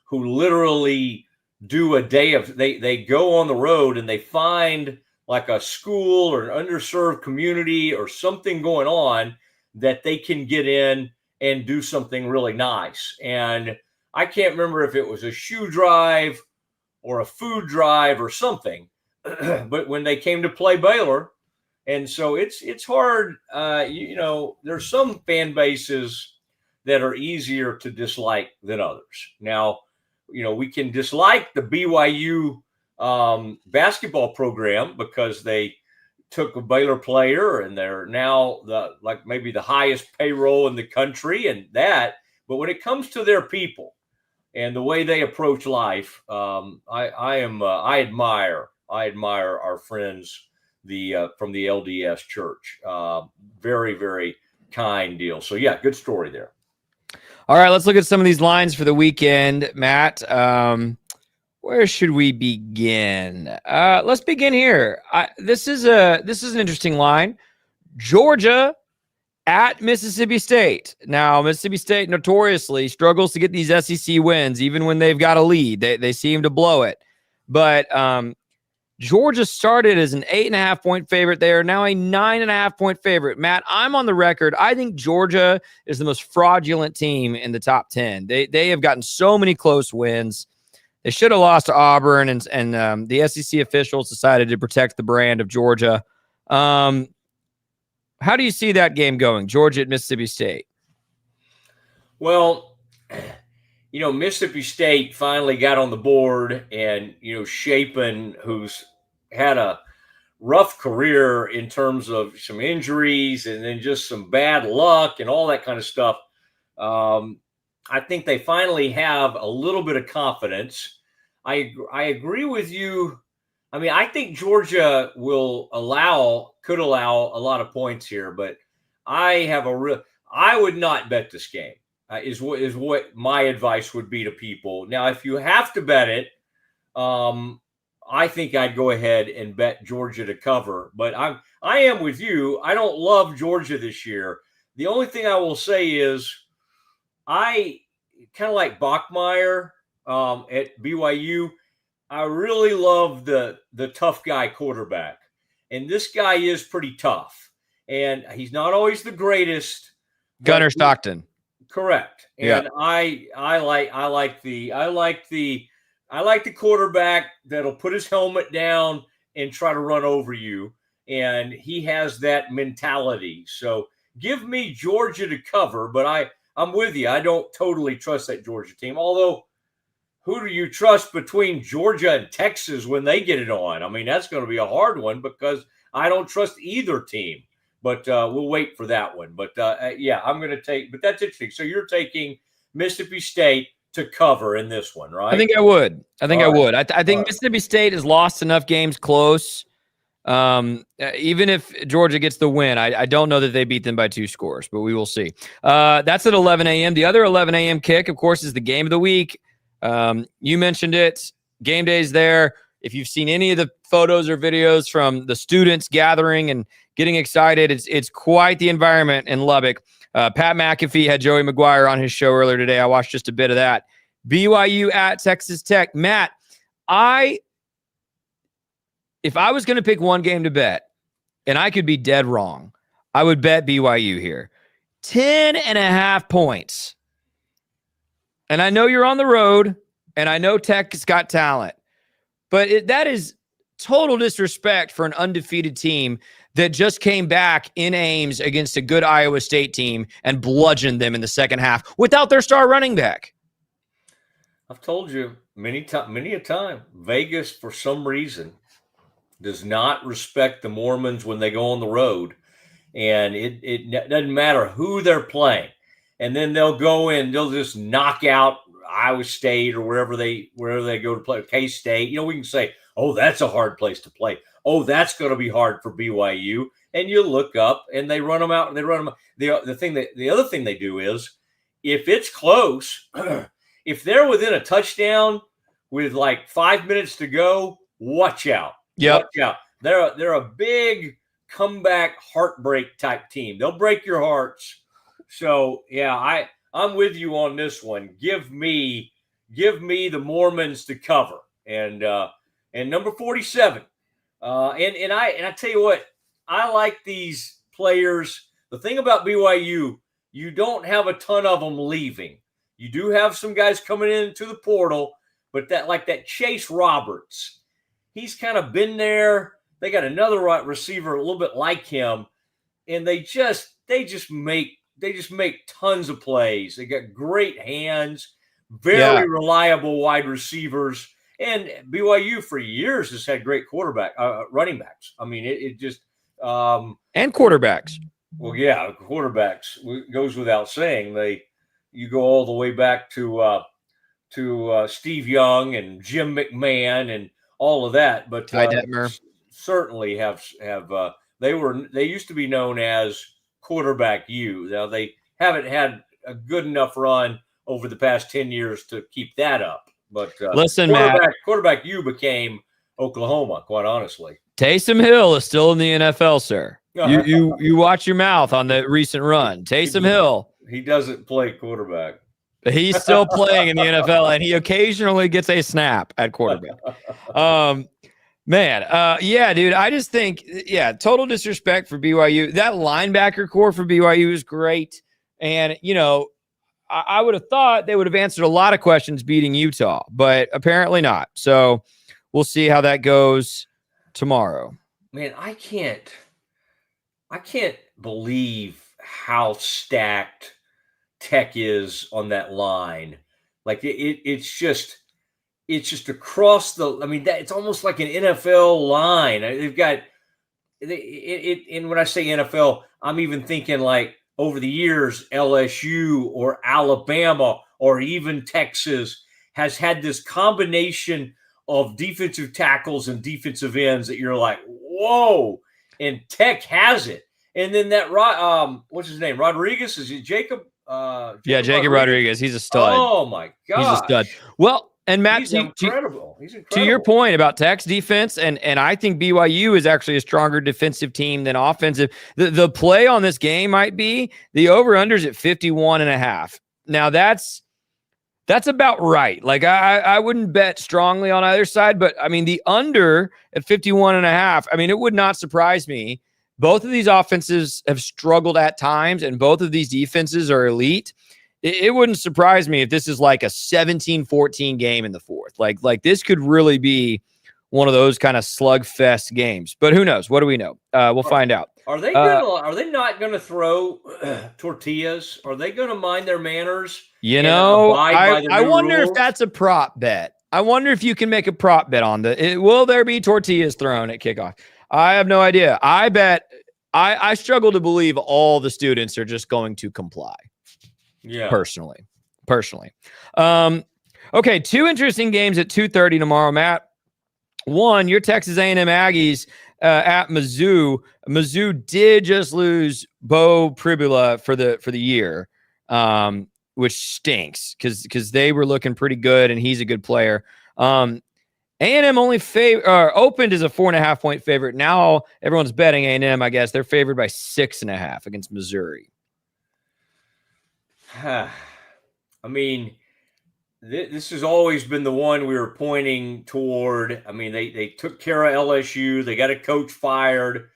who literally do a day of, they go on the road and they find like a school or an underserved community or something going on that they can get in and do something really nice. And I can't remember if it was a shoe drive or a food drive or something, but when they came to play Baylor, and so it's hard. There's some fan bases that are easier to dislike than others. Now, we can dislike the BYU basketball program because they took a Baylor player and they're now maybe the highest payroll in the country and that. But when it comes to their people and the way they approach life, I admire our friends from the LDS Church. Very, very kind deal. So yeah, good story there. All right, let's look at some of these lines for the weekend, Matt. Where should we begin? Let's begin here. This is an interesting line. Georgia at Mississippi State. Now, Mississippi State notoriously struggles to get these SEC wins, even when they've got a lead. They seem to blow it. But Georgia started as an 8.5-point favorite. They are now a 9.5-point favorite. Matt, I'm on the record. I think Georgia is the most fraudulent team in the top 10. They have gotten so many close wins. They should have lost to Auburn, and the SEC officials decided to protect the brand of Georgia. How do you see that game going, Georgia at Mississippi State? Well, Mississippi State finally got on the board, and, Shapen, who's had a rough career in terms of some injuries and then just some bad luck and all that kind of stuff. I think they finally have a little bit of confidence. I agree with you. I mean, I think Georgia could allow a lot of points here, but I would not bet this game. Is what my advice would be to people. Now, if you have to bet it, I think I'd go ahead and bet Georgia to cover. But I am with you. I don't love Georgia this year. The only thing I will say is I kind of like Bachmeier at BYU. I really love the tough guy quarterback, and this guy is pretty tough. And he's not always the greatest. Gunnar Stockton. Correct. And I like the quarterback that'll put his helmet down and try to run over you. And he has that mentality. So give me Georgia to cover, but I'm with you. I don't totally trust that Georgia team. Although who do you trust between Georgia and Texas when they get it on? I mean, that's going to be a hard one because I don't trust either team. But we'll wait for that one. But, yeah, I'm going to take – but that's interesting. So you're taking Mississippi State to cover in this one, right? I think I would. I think Mississippi State has lost enough games close. Even if Georgia gets the win, I don't know that they beat them by 2 scores, but we will see. That's at 11 a.m. The other 11 a.m. kick, of course, is the game of the week. You mentioned it. Game day's there. If you've seen any of the photos or videos from the students gathering and getting excited, it's quite the environment in Lubbock. Pat McAfee had Joey McGuire on his show earlier today. I watched just a bit of that. BYU at Texas Tech. Matt, if I was going to pick one game to bet, and I could be dead wrong, I would bet BYU here. 10.5 points. And I know you're on the road, and I know Tech has got talent. But that is total disrespect for an undefeated team that just came back in Ames against a good Iowa State team and bludgeoned them in the second half without their star running back. I've told you many a time, Vegas, for some reason, does not respect the Mormons when they go on the road. And it doesn't matter who they're playing. And then they'll go in, they'll just knock out Iowa State or wherever they go to play, K-State. You know, we can say, oh, that's a hard place to play. Oh, that's going to be hard for BYU. And you look up and they run them out. And they run them. The other thing they do is, if it's close, if they're within a touchdown with like 5 minutes to go, watch out. Yep. Watch out. They're a big comeback heartbreak type team. They'll break your hearts. So yeah, I'm with you on this one. Give me the Mormons to cover and number 47. And I tell you what, I like these players. The thing about BYU, you don't have a ton of them leaving. You do have some guys coming into the portal, but that Chase Roberts, he's kind of been there. They got another receiver a little bit like him, and they just make tons of plays. They got great hands, very reliable wide receivers, and BYU for years has had great running backs. I mean, it just and quarterbacks. Well, yeah, quarterbacks goes without saying. You go all the way back to Steve Young and Jim McMahon and all of that, but certainly have they used to be known as Quarterback U. Now they haven't had a good enough run over the past 10 years to keep that up. But listen, Matt, Quarterback U became Oklahoma, quite honestly. Taysom Hill is still in the NFL, sir. You watch your mouth on the recent run. Taysom Hill. He doesn't play quarterback. He's still playing in the NFL, and he occasionally gets a snap at quarterback. Yeah, dude, I just think, total disrespect for BYU. That linebacker core for BYU is great. And, I would have thought they would have answered a lot of questions beating Utah, but apparently not. So we'll see how that goes tomorrow. Man, I can't believe how stacked Tech is on that line. Like it's just across the. I mean, it's almost like an NFL line. They've got it. And when I say NFL, I'm even thinking like over the years, LSU or Alabama or even Texas has had this combination of defensive tackles and defensive ends that you're like, whoa! And Tech has it. And then that what's his name? Rodriguez? Is it Jacob? Jacob Rodriguez. He's a stud. Oh my God, he's a stud. Well, and Matt, he's incredible. He's incredible. To your point about Tech's defense, and I think BYU is actually a stronger defensive team than offensive. The play on this game might be the over-unders at 51.5. Now that's about right. Like I wouldn't bet strongly on either side, but I mean the under at 51.5. I mean, it would not surprise me. Both of these offenses have struggled at times, and both of these defenses are elite. It wouldn't surprise me if this is like a 17-14 game in the fourth. Like this could really be one of those kind of slugfest games. But who knows? What do we know? We'll find out. Are they not gonna throw tortillas? Are they gonna mind their manners? You and know, abide by the I new wonder if rules? that's a prop bet. I wonder if you can make a prop bet on will there be tortillas thrown at kickoff? I have no idea. I bet I struggle to believe all the students are just going to comply. Yeah. Personally. Okay, 2 interesting games at 2:30 tomorrow, Matt. One, your Texas A&M Aggies at Mizzou. Mizzou did just lose Bo Pribula for the year, which stinks because they were looking pretty good and he's a good player. A&M only opened as a 4.5 point favorite. Now everyone's betting A&M. I guess they're favored by 6.5 against Missouri. I mean, this has always been the one we were pointing toward. I mean, they took care of LSU. They got a coach fired.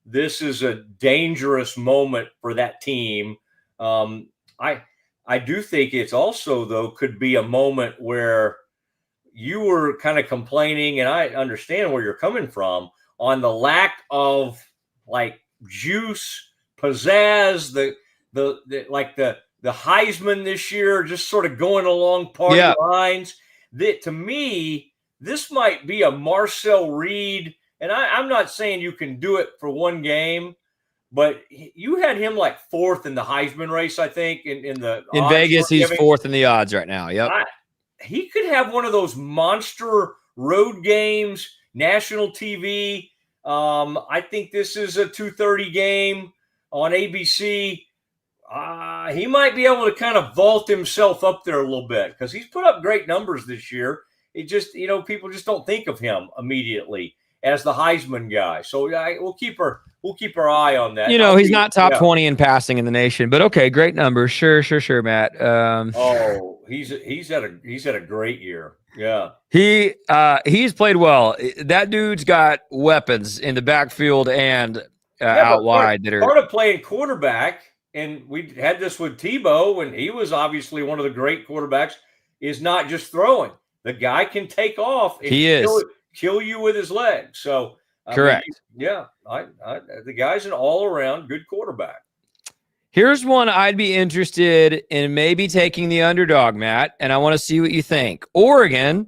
This is a dangerous moment for that team. I do think it's also, though, could be a moment where you were kind of complaining, and I understand where you're coming from, on the lack of like juice, pizzazz, the Heisman this year, just sort of going along party lines. To me, this might be a Marcel Reed, and I'm not saying you can do it for one game, but you had him like 4th in the Heisman race, I think, in Vegas. He's 4th in the odds right now. Yep. He could have one of those monster road games, national TV. I think this is a 2:30 game on ABC. He might be able to kind of vault himself up there a little bit because he's put up great numbers this year. It just, people just don't think of him immediately as the Heisman guy. So we'll keep our eye on that. He's not top 20 in passing in the nation, but okay, great numbers. Sure, Matt. He's had a great year. Yeah. He's played well. That dude's got weapons in the backfield and out wide that are part of playing quarterback. And we had this with Tebow, and he was obviously one of the great quarterbacks, is not just throwing. The guy can take off and kill you with his legs. So, correct. The guy's an all-around good quarterback. Here's one I'd be interested in maybe taking the underdog, Matt, and I want to see what you think. Oregon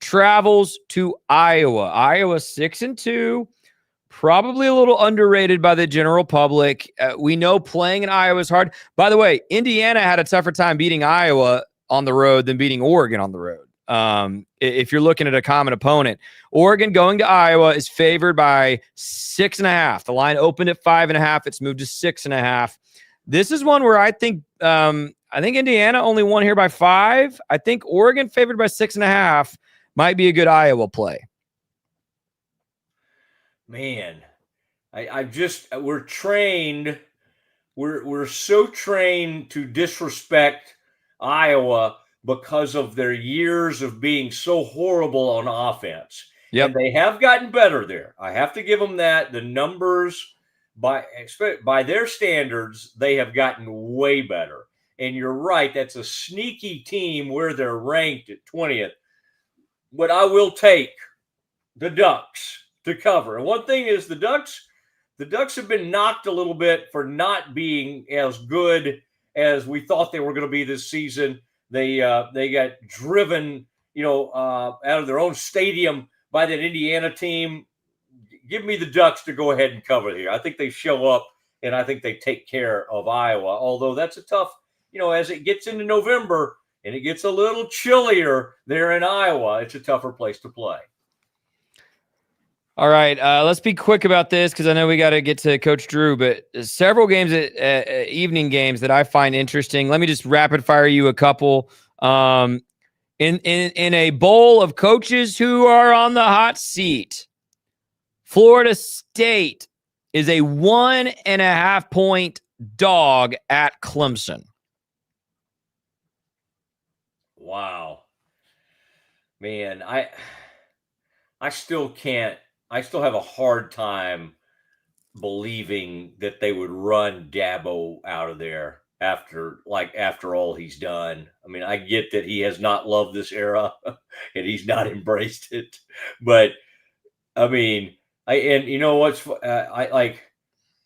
travels to Iowa. Iowa 6-2. Probably a little underrated by the general public. We know playing in Iowa is hard. By the way, Indiana had a tougher time beating Iowa on the road than beating Oregon on the road. If you're looking at a common opponent, Oregon going to Iowa is favored by 6.5. The line opened at 5.5. It's moved to 6.5. This is one where I think Indiana only won here by 5. I think Oregon favored by 6.5 might be a good Iowa play. Man, we're trained. We're so trained to disrespect Iowa because of their years of being so horrible on offense. Yep. And they have gotten better there. I have to give them that. The numbers, by their standards, they have gotten way better. And you're right, that's a sneaky team where they're ranked at 20th. But I will take the Ducks to cover. And one thing is the Ducks have been knocked a little bit for not being as good as we thought they were going to be this season. They got driven, out of their own stadium by that Indiana team. Give me the Ducks to go ahead and cover here. I think they show up, and I think they take care of Iowa. Although that's a tough, as it gets into November and it gets a little chillier there in Iowa, it's a tougher place to play. All right, let's be quick about this because I know we got to get to Coach Drew, but several games, evening games that I find interesting. Let me just rapid fire you a couple. In a bowl of coaches who are on the hot seat, Florida State is a 1.5 point dog at Clemson. Wow, man, I still can't. I still have a hard time believing that they would run Dabo out of there after all he's done. I mean, I get that he has not loved this era and he's not embraced it, but I mean, I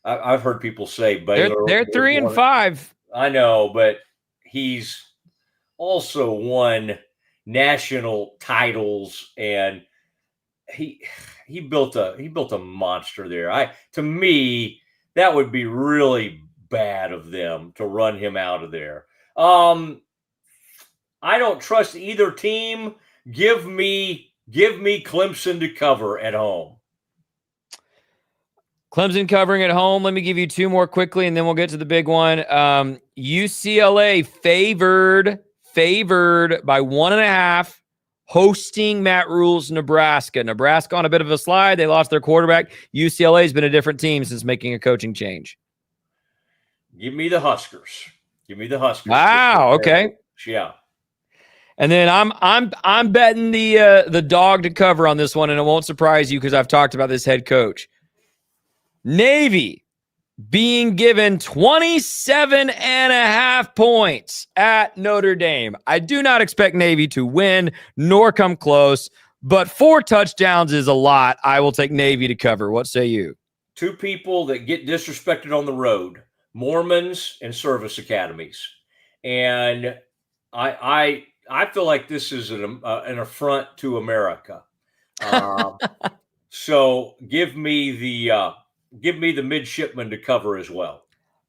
I've heard people say Baylor. They're 3-5. I know, but he's also won national titles, and he built a monster there. To me, that would be really bad of them to run him out of there. I don't trust either team. Give me Clemson to cover at home. Clemson covering at home. Let me give you two more quickly, and then we'll get to the big one. UCLA favored by 1.5, hosting Matt Rule's Nebraska. Nebraska on a bit of a slide. They lost their quarterback. UCLA has been a different team since making a coaching change. Give me the Huskers. Wow. Okay. Yeah. And then I'm betting the dog to cover on this one, and it won't surprise you because I've talked about this head coach. Navy being given 27.5 points at Notre Dame. I do not expect Navy to win nor come close, but 4 touchdowns is a lot. I will take Navy to cover. What say you? Two people that get disrespected on the road, Mormons and service academies. And I feel like this is an affront to America. So give me the midshipmen to cover as well.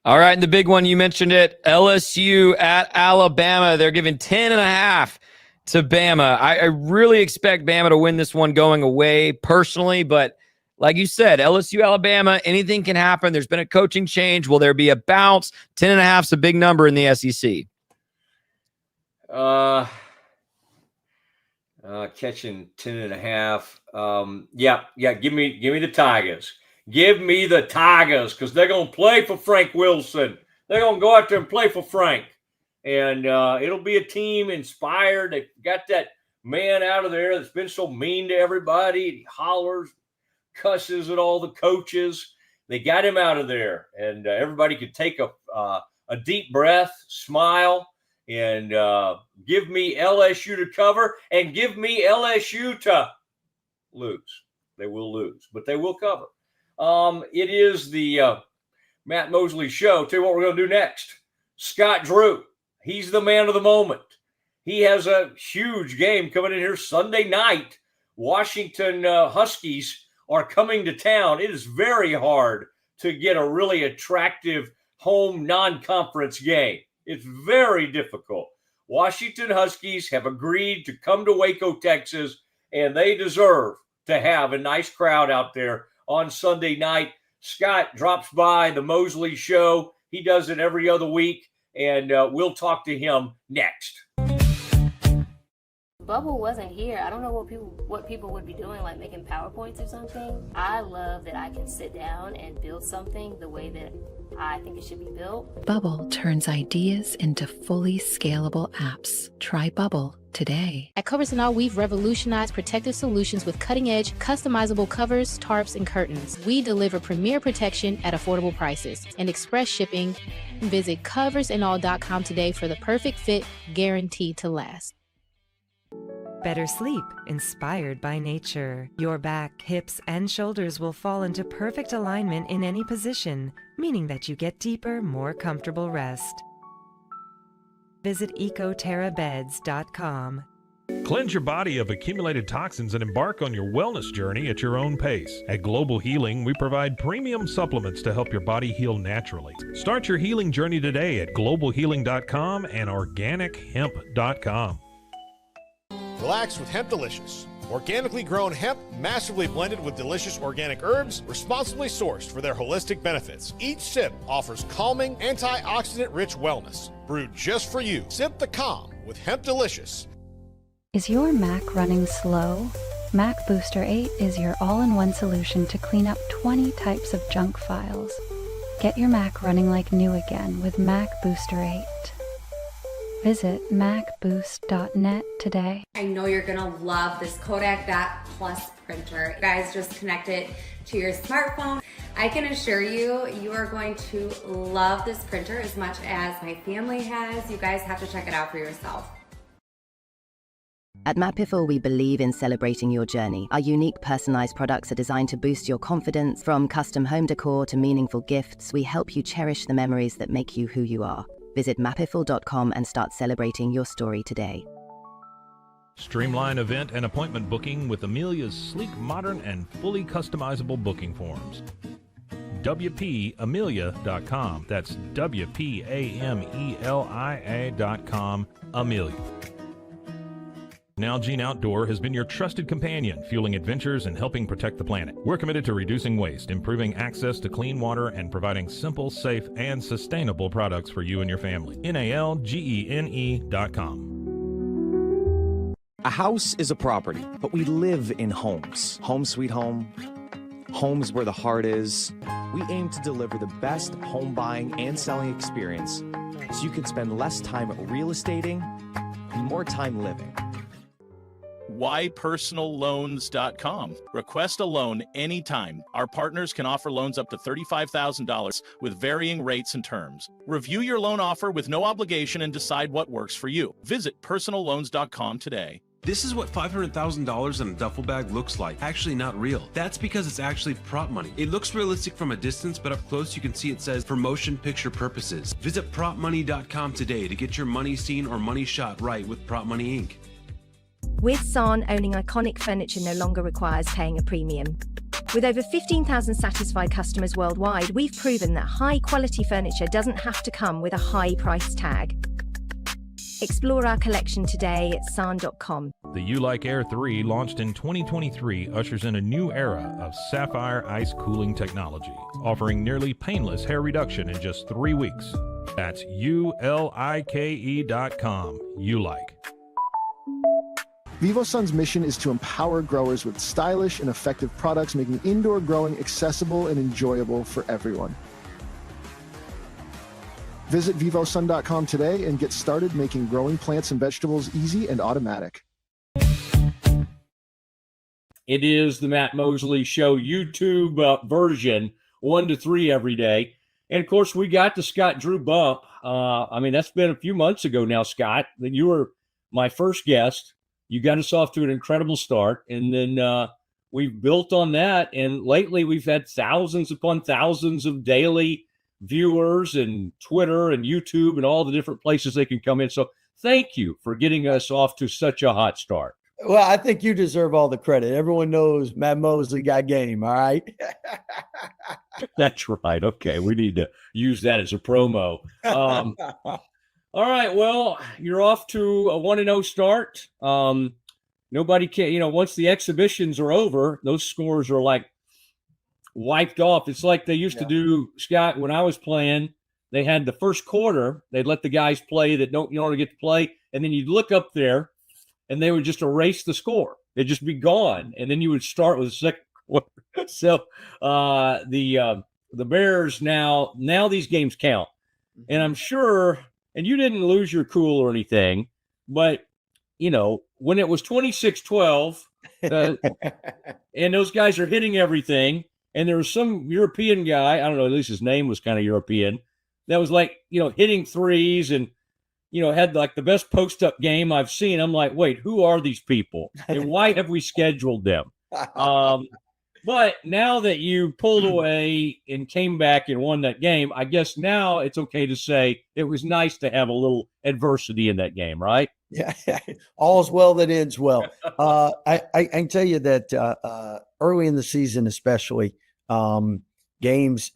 All right, and the big one, you mentioned it, LSU at Alabama. They're giving 10.5 to Bama. I really expect Bama to win this one going away personally, but like you said, LSU, Alabama, anything can happen. There's been a coaching change. Will there be a bounce? 10.5 is a big number in the SEC. Catching 10.5. Yeah. Give me the Tigers. Give me the Tigers because they're going to play for Frank Wilson. They're going to go out there and play for Frank. And it'll be a team inspired. They've got that man out of there that's been so mean to everybody. He hollers, cusses at all the coaches. They got him out of there. And everybody could take a deep breath, smile, and give me LSU to cover and give me LSU to lose. They will lose, but they will cover. It is the Matt Mosley Show. Tell you what we're going to do next. Scott Drew. He's the man of the moment. He has a huge game coming in here Sunday night. Washington Huskies are coming to town. It is very hard to get a really attractive home non-conference game. It's very difficult. Washington Huskies have agreed to come to Waco, Texas, and they deserve to have a nice crowd out there on Sunday night. Scott drops by the Mosley Show. He does it every other week, and we'll talk to him next. Bubble wasn't here. I don't know what people would be doing, like making PowerPoints or something. I love that I can sit down and build something the way that I think it should be built. Bubble turns ideas into fully scalable apps. Try Bubble today. At Covers & All, we've revolutionized protective solutions with cutting-edge, customizable covers, tarps, and curtains. We deliver premier protection at affordable prices and express shipping. Visit coversandall.com today for the perfect fit, guaranteed to last. Better sleep, inspired by nature. Your back, hips, and shoulders will fall into perfect alignment in any position, meaning that you get deeper, more comfortable rest. Visit ecoterrabeds.com. Cleanse your body of accumulated toxins and embark on your wellness journey at your own pace. At Global Healing, we provide premium supplements to help your body heal naturally. Start your healing journey today at globalhealing.com and organichemp.com. Relax with Hemp Delicious. Organically grown hemp, massively blended with delicious organic herbs, responsibly sourced for their holistic benefits. Each sip offers calming, antioxidant-rich wellness. Brewed just for you. Sip the calm with Hemp Delicious. Is your Mac running slow? Mac Booster 8 is your all-in-one solution to clean up 20 types of junk files. Get your Mac running like new again with Mac Booster 8. Visit macboost.net today. I know you're gonna love this Kodak Plus printer. You guys just connect it to your smartphone. I can assure you, you are going to love this printer as much as my family has. You guys have to check it out for yourself. At Matt Piffle, we believe in celebrating your journey. Our unique personalized products are designed to boost your confidence. From custom home decor to meaningful gifts, we help you cherish the memories that make you who you are. Visit mattpiffle.com and start celebrating your story today. Streamline event and appointment booking with Amelia's sleek, modern, and fully customizable booking forms. WPAmelia.com. That's WPAMELIA.com. Amelia. Nalgene Outdoor has been your trusted companion, fueling adventures and helping protect the planet. We're committed to reducing waste, improving access to clean water, and providing simple, safe, and sustainable products for you and your family. NALGENE.com. A house is a property, but we live in homes. Home sweet home. Homes where the heart is. We aim to deliver the best home buying and selling experience so you can spend less time real estating and more time living. WhyPersonalLoans.com. Request a loan anytime. Our partners can offer loans up to $35,000 with varying rates and terms. Review your loan offer with no obligation and decide what works for you. Visit PersonalLoans.com today. This is what $500,000 in a duffel bag looks like. Actually not real. That's because it's actually prop money. It looks realistic from a distance, but up close you can see it says for motion picture purposes. Visit PropMoney.com today to get your money seen or money shot right with Prop Money Inc. With San, owning iconic furniture no longer requires paying a premium. With over 15,000 satisfied customers worldwide, we've proven that high-quality furniture doesn't have to come with a high price tag. Explore our collection today at san.com. The U-Like Air 3, launched in 2023, ushers in a new era of sapphire ice cooling technology, offering nearly painless hair reduction in just 3 weeks. That's ULIKE.com. U-Like. VivoSun's mission is to empower growers with stylish and effective products, making indoor growing accessible and enjoyable for everyone. Visit vivosun.com today and get started making growing plants and vegetables easy and automatic. It is the Matt Mosley Show YouTube version, 1 to 3 every day. And, of course, we got the Scott Drew bump. That's been a few months ago now, Scott. You were my first guest. You got us off to an incredible start, and then we've built on that. And lately, we've had thousands upon thousands of daily viewers and Twitter and YouTube and all the different places they can come in. So thank you for getting us off to such a hot start. Well, I think you deserve all the credit. Everyone knows Matt Mosley got game, all right? That's right. Okay, we need to use that as a promo. All right, well, you're off to a 1-0 start. Nobody can, once the exhibitions are over, those scores are like wiped off. It's like they used to do, Scott, when I was playing. They had the first quarter. They'd let the guys play that don't get to play, and then you'd look up there, and they would just erase the score. They'd just be gone, and then you would start with the second quarter. So the Bears now these games count, and I'm sure. And you didn't lose your cool or anything, but, when it was 26-12, and those guys are hitting everything, and there was some European guy, I don't know, at least his name was kind of European, that was like, hitting threes and, had like the best post-up game I've seen. I'm like, wait, who are these people? And why have we scheduled them? But now that you pulled away and came back and won that game, I guess now it's okay to say it was nice to have a little adversity in that game, right? Yeah, all's well that ends well. I can tell you that early in the season, especially, games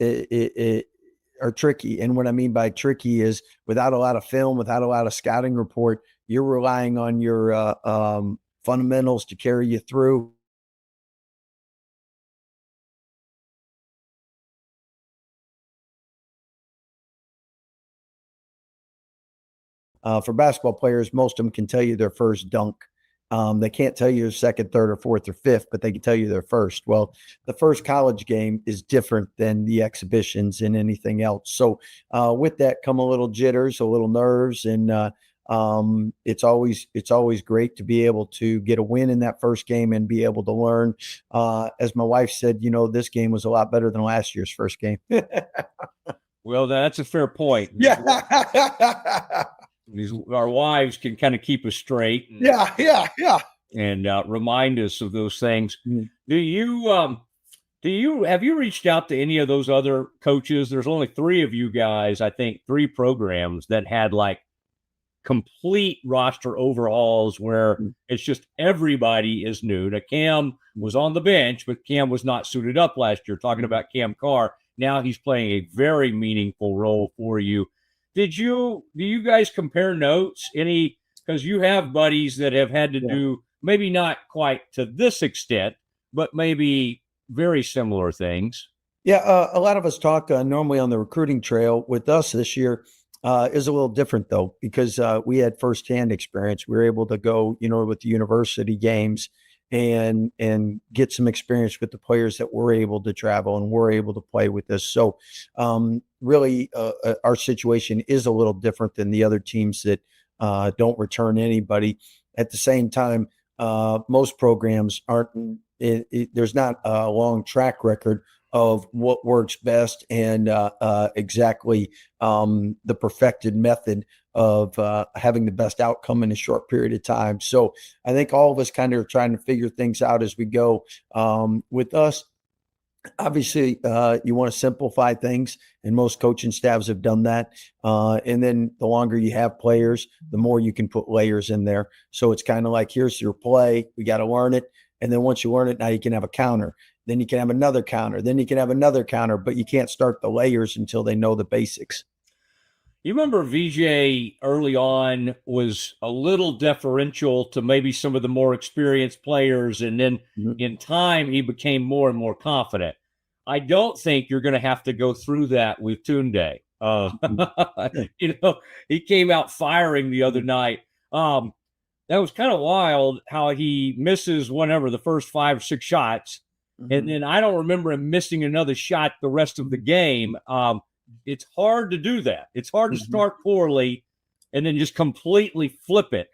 are tricky. And what I mean by tricky is without a lot of film, without a lot of scouting report, you're relying on your fundamentals to carry you through. For basketball players, most of them can tell you their first dunk. They can't tell you their second, third, or fourth, or fifth, but they can tell you their first. Well, the first college game is different than the exhibitions and anything else. So with that come a little jitters, a little nerves, and it's always great to be able to get a win in that first game and be able to learn. As my wife said, this game was a lot better than last year's first game. Well, that's a fair point. Yeah. our wives can kind of keep us straight. Yeah. And remind us of those things. Mm. Have you reached out to any of those other coaches? There's only 3 of you guys, I think, 3 programs that had like complete roster overhauls where it's just everybody is new. Now, Cam was on the bench, but Cam was not suited up last year. Talking about Cam Carr, now he's playing a very meaningful role for you. Do you guys compare notes any, because you have buddies that have had to do maybe not quite to this extent, but maybe very similar things? Yeah, a lot of us talk normally on the recruiting trail. With us this year is a little different, though, because we had firsthand experience. We were able to go, with the university games and get some experience with the players that were able to travel and were able to play with us. So really, our situation is a little different than the other teams that don't return anybody. At the same time, most programs aren't. There's not a long track record of what works best and exactly the perfected method of having the best outcome in a short period of time. So I think all of us kind of are trying to figure things out as we go. With us, obviously, you want to simplify things, and most coaching staffs have done that. And then the longer you have players, the more you can put layers in there. So it's kind of like, here's your play. We got to learn it. And then once you learn it, now you can have a counter. Then you can have another counter. Then you can have another counter, but you can't start the layers until they know the basics. You remember VJ early on was a little deferential to maybe some of the more experienced players, and then in time he became more and more confident. I don't think you're going to have to go through that with Tunde. He came out firing the other night. That was kind of wild how he misses the first 5 or 6 shots. And then I don't remember him missing another shot the rest of the game. It's hard to do that. It's hard to start poorly and then just completely flip it.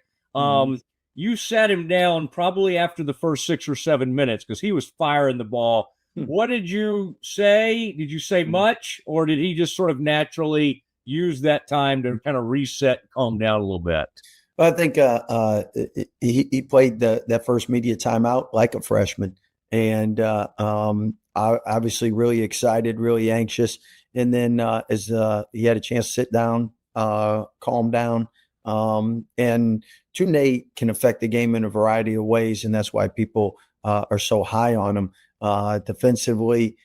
You sat him down probably after the first 6 or 7 minutes because he was firing the ball. What did you say? Did you say much, or did he just sort of naturally use that time to kind of reset, calm down a little bit? I think he played that first media timeout like a freshman, and obviously really excited, really anxious. And then as he had a chance to sit down, calm down, and Tunde can affect the game in a variety of ways, and that's why people are so high on him. Defensively,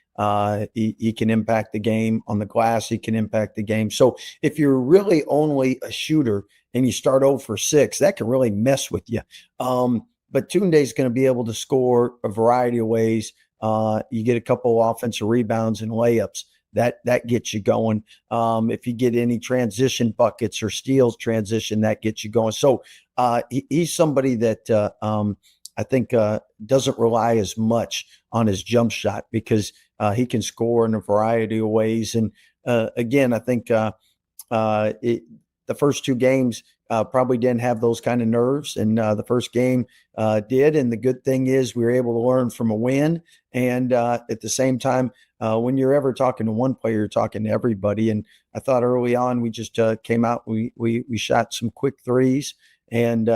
he can impact the game. On the glass, he can impact the game. So if you're really only a shooter and you start 0 for 6, that can really mess with you. But Tunde is going to be able to score a variety of ways. You get a couple of offensive rebounds and layups. That gets you going. If you get any transition buckets or steals transition, that gets you going. So he's somebody that I think doesn't rely as much on his jump shot because he can score in a variety of ways. And again, I think the first 2 games probably didn't have those kind of nerves, and the first game did. And the good thing is we were able to learn from a win. And at the same time, when you're ever talking to one player, you're talking to everybody. And I thought early on we just came out, we shot some quick threes and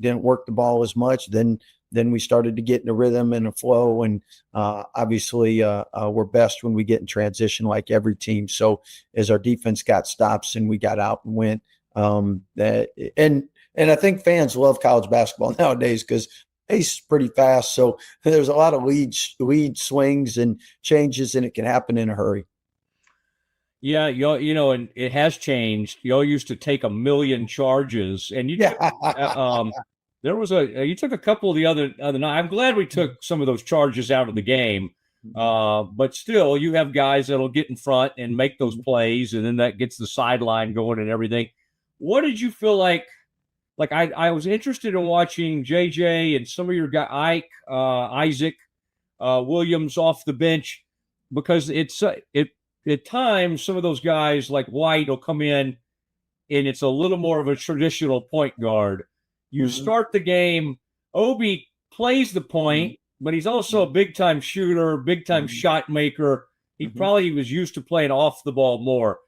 didn't work the ball as much. Then we started to get in a rhythm and a flow. And obviously we're best when we get in transition like every team. So as our defense got stops and we got out and went, and I think fans love college basketball nowadays because pace is pretty fast. So there's a lot of lead swings and changes, and it can happen in a hurry. Yeah, and it has changed. Y'all used to take 1 million charges, and you there was you took a couple of the other night. I'm glad we took some of those charges out of the game. But still, you have guys that'll get in front and make those plays, and then that gets the sideline going and everything. What did you feel like? Like I was interested in watching JJ and some of your guys, Ike, Isaac, Williams off the bench, because at times some of those guys like White will come in, and it's a little more of a traditional point guard. You start the game, Obi plays the point, but he's also a big-time shooter, big-time shot maker. He probably was used to playing off the ball more.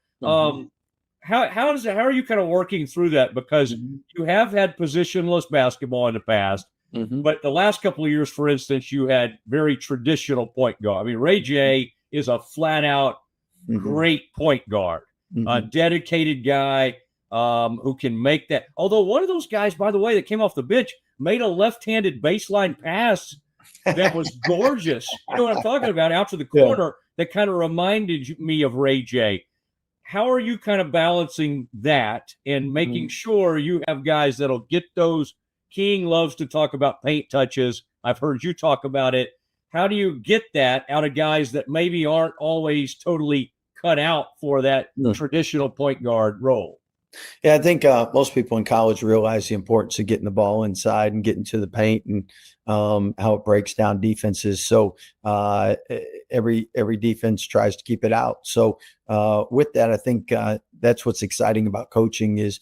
how are you kind of working through that? Because you have had positionless basketball in the past, but the last couple of years, for instance, you had very traditional point guard. I mean, Ray J is a flat out great point guard, a dedicated guy who can make that. Although one of those guys, by the way, that came off the bench made a left-handed baseline pass that was gorgeous. You know what I'm talking about? Out to the corner, that kind of reminded me of Ray J. How are you kind of balancing that and making sure you have guys that'll get those? King loves to talk about paint touches. I've heard you talk about it. How do you get that out of guys that maybe aren't always totally cut out for that traditional point guard role? Yeah, I think most people in college realize the importance of getting the ball inside and getting to the paint and how it breaks down defenses. So every defense tries to keep it out. So with that, I think that's what's exciting about coaching is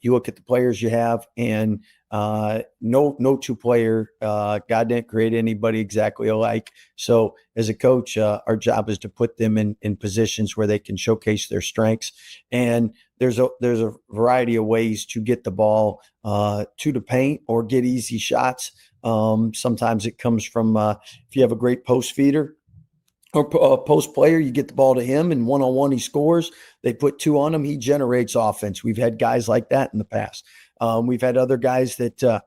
you look at the players you have, and no two player, God didn't create anybody exactly alike. So as a coach, our job is to put them in positions where they can showcase their strengths. And there's a variety of ways to get the ball to the paint or get easy shots. Sometimes it comes from if you have a great post feeder or post player, you get the ball to him, and one-on-one he scores. They put two on him, he generates offense. We've had guys like that in the past. We've had other guys that are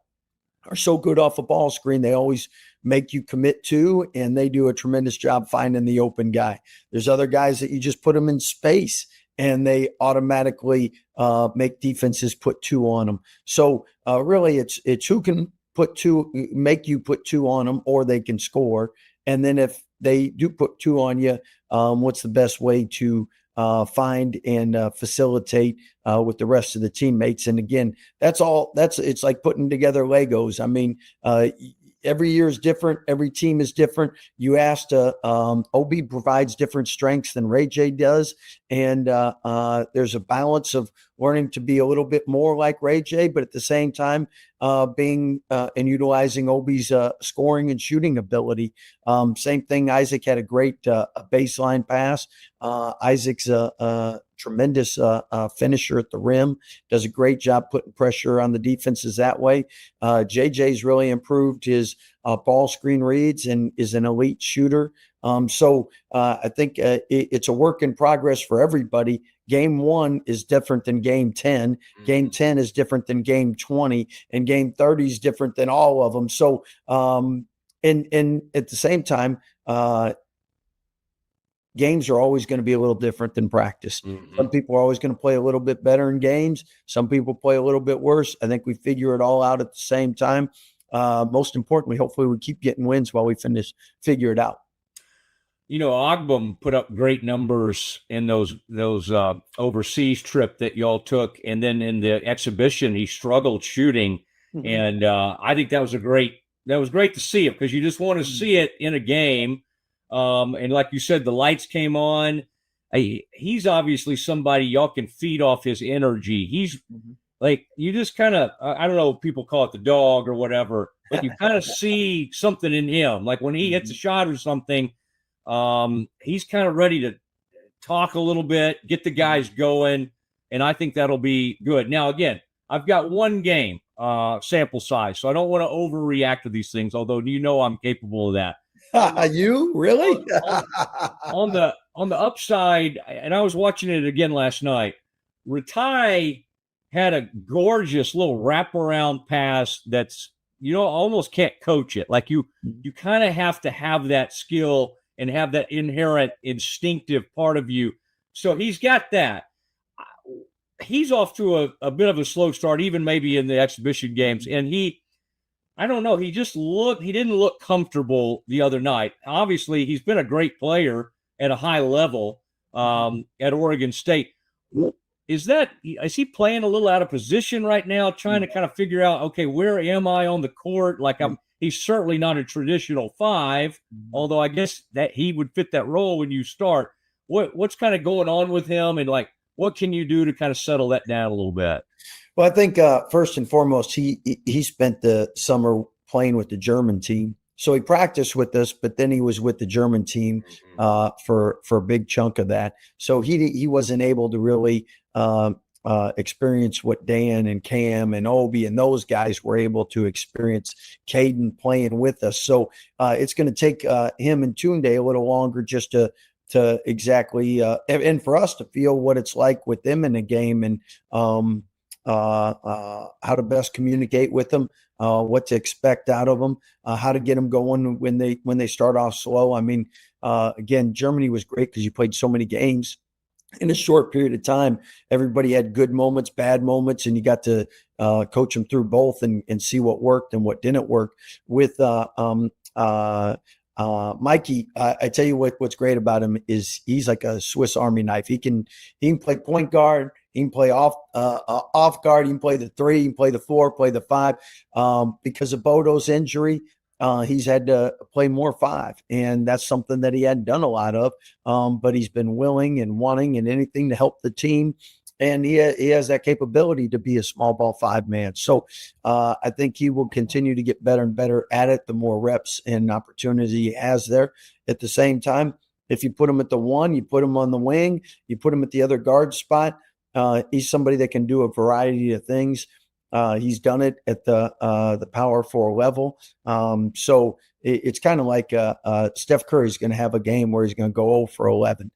so good off a ball screen, they always make you commit to, and they do a tremendous job finding the open guy. There's other guys that you just put them in space, and they automatically make defenses put two on them. So really, it's who can make you put two on them, or they can score. And then if they do put two on you, what's the best way to find and facilitate with the rest of the teammates? And again, it's like putting together Legos. I mean, every year is different. Every team is different. You asked, OB provides different strengths than Ray J does. And there's a balance of learning to be a little bit more like Ray J, but at the same time, being and utilizing OB's scoring and shooting ability. Same thing. Isaac had a great baseline pass. Isaac's a tremendous finisher at the rim, does a great job putting pressure on the defenses that way. JJ's really improved his ball screen reads and is an elite shooter. So I think it's a work in progress for everybody. Game 1 is different than game 10. Game 10 is different than game 20, and game 30 is different than all of them. So, and at the same time, games are always going to be a little different than practice. Some people are always going to play a little bit better in games. Some people play a little bit worse. I think we figure it all out at the same time. Most importantly, hopefully we keep getting wins while we figure it out. You know, Ogbum put up great numbers in those overseas trip that y'all took, and then in the exhibition he struggled shooting, and I think that was great to see it, because you just want to see it in a game. And like you said, the lights came on. He's obviously somebody y'all can feed off his energy. He's like, you just kind of, I don't know, people call it the dog or whatever, but you kind of see something in him. Like when he hits a shot or something, he's kind of ready to talk a little bit, get the guys going, and I think that'll be good. Now, again, I've got one game sample size, so I don't want to overreact to these things, although you know I'm capable of that. You really? on the upside, and I was watching it again last night, Ratai had a gorgeous little wraparound pass that's, you know, almost can't coach it. Like you kind of have to have that skill and have that inherent instinctive part of you. So he's got that. He's off to a bit of a slow start, even maybe in the exhibition games. And I don't know, he didn't look comfortable the other night. Obviously, he's been a great player at a high level at Oregon State. Is he playing a little out of position right now, trying to kind of figure out, okay, where am I on the court? Like he's certainly not a traditional 5, although I guess that he would fit that role when you start. What's kind of going on with him, and like, what can you do to kind of settle that down a little bit? Well, I think first and foremost, he spent the summer playing with the German team. So he practiced with us, but then he was with the German team for a big chunk of that. So he wasn't able to really experience what Dan and Cam and Obi and those guys were able to experience. Caden playing with us. So it's going to take him and Tunde a little longer just to exactly and for us to feel what it's like with them in the game and how to best communicate with them, what to expect out of them, how to get them going when they start off slow. I mean, again, Germany was great because you played so many games in a short period of time. Everybody had good moments, bad moments, and you got to coach them through both and see what worked and what didn't work. With Mikey, I tell you what's great about him is he's like a Swiss Army knife. He can play point guard, he can play off guard, he can play the 3, he can play the 4, play the 5. Because of Bodo's injury, he's had to play more 5, and that's something that he hadn't done a lot of. But he's been willing and wanting and anything to help the team. And he has that capability to be a small ball 5 man. So I think he will continue to get better and better at it the more reps and opportunity he has there. At the same time, if you put him at the 1, you put him on the wing, you put him at the other guard spot, he's somebody that can do a variety of things. He's done it at the power 4 level. So it's kind of like Steph Curry's going to have a game where he's going to go 0 for 11.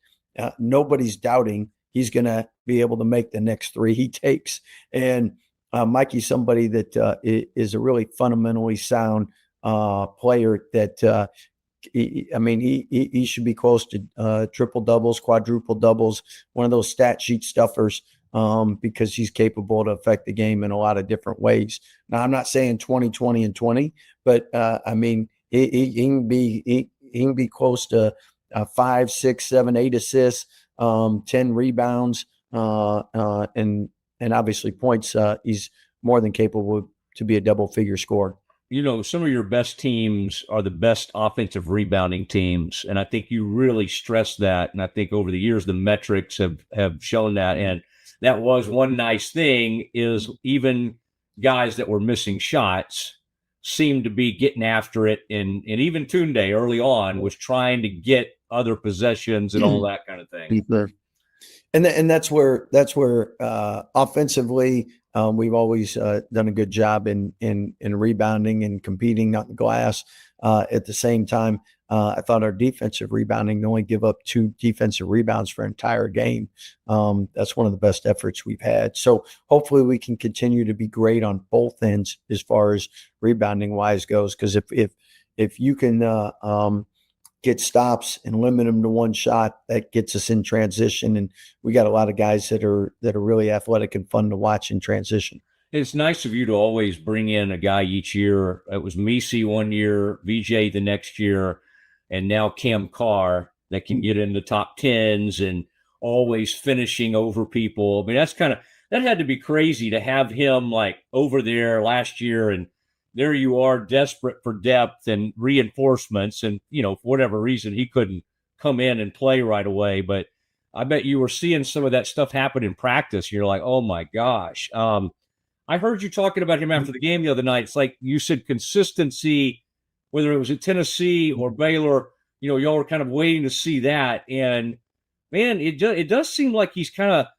Nobody's doubting he's going to be able to make the next 3 he takes. And Mikey's somebody that is a really fundamentally sound player that he should be close to triple doubles, quadruple doubles, one of those stat sheet stuffers, because he's capable to affect the game in a lot of different ways. Now, I'm not saying 20, 20, and 20, but he can be close to 5, 6, 7, 8 assists, 10 rebounds, and obviously points. He's more than capable to be a double-figure scorer. You know, some of your best teams are the best offensive rebounding teams, and I think you really stress that. And I think over the years, the metrics have shown that. And that was one nice thing is even guys that were missing shots seemed to be getting after it. And even Tunde early on was trying to get other possessions and all that kind of thing. And that's where offensively, we've always done a good job in rebounding and competing on the glass. At the same time, I thought our defensive rebounding only give up 2 defensive rebounds for an entire game. That's one of the best efforts we've had. So hopefully we can continue to be great on both ends as far as rebounding wise goes. Because if you can get stops and limit them to 1 shot, that gets us in transition. And we got a lot of guys that are really athletic and fun to watch in transition. It's nice of you to always bring in a guy each year. It was Misi one year, VJ the next year, and now Cam Carr that can get in the top 10s and always finishing over people. I mean, that had to be crazy to have him like over there last year, and there you are desperate for depth and reinforcements. And, for whatever reason, he couldn't come in and play right away. But I bet you were seeing some of that stuff happen in practice. You're like, oh my gosh. I heard you talking about him after the game the other night. It's like you said consistency, whether it was at Tennessee or Baylor, y'all were kind of waiting to see that. And man, it does seem like he's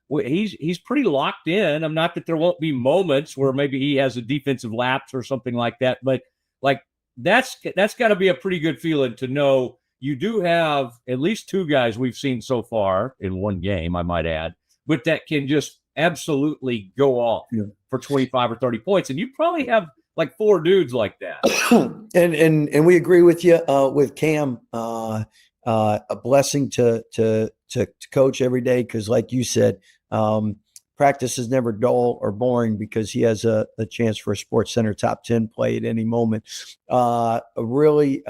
he's pretty locked in. I'm not that there won't be moments where maybe he has a defensive lapse or something like that, but like that's got to be a pretty good feeling to know you do have at least 2 guys we've seen so far in one game, I might add, but that can just absolutely go off for 25 or 30 points. And you probably have like 4 dudes like that. and we agree with you with Cam. A blessing to coach every day, because like you said, practice is never dull or boring because he has a chance for a Sports Center top 10 play at any moment. A really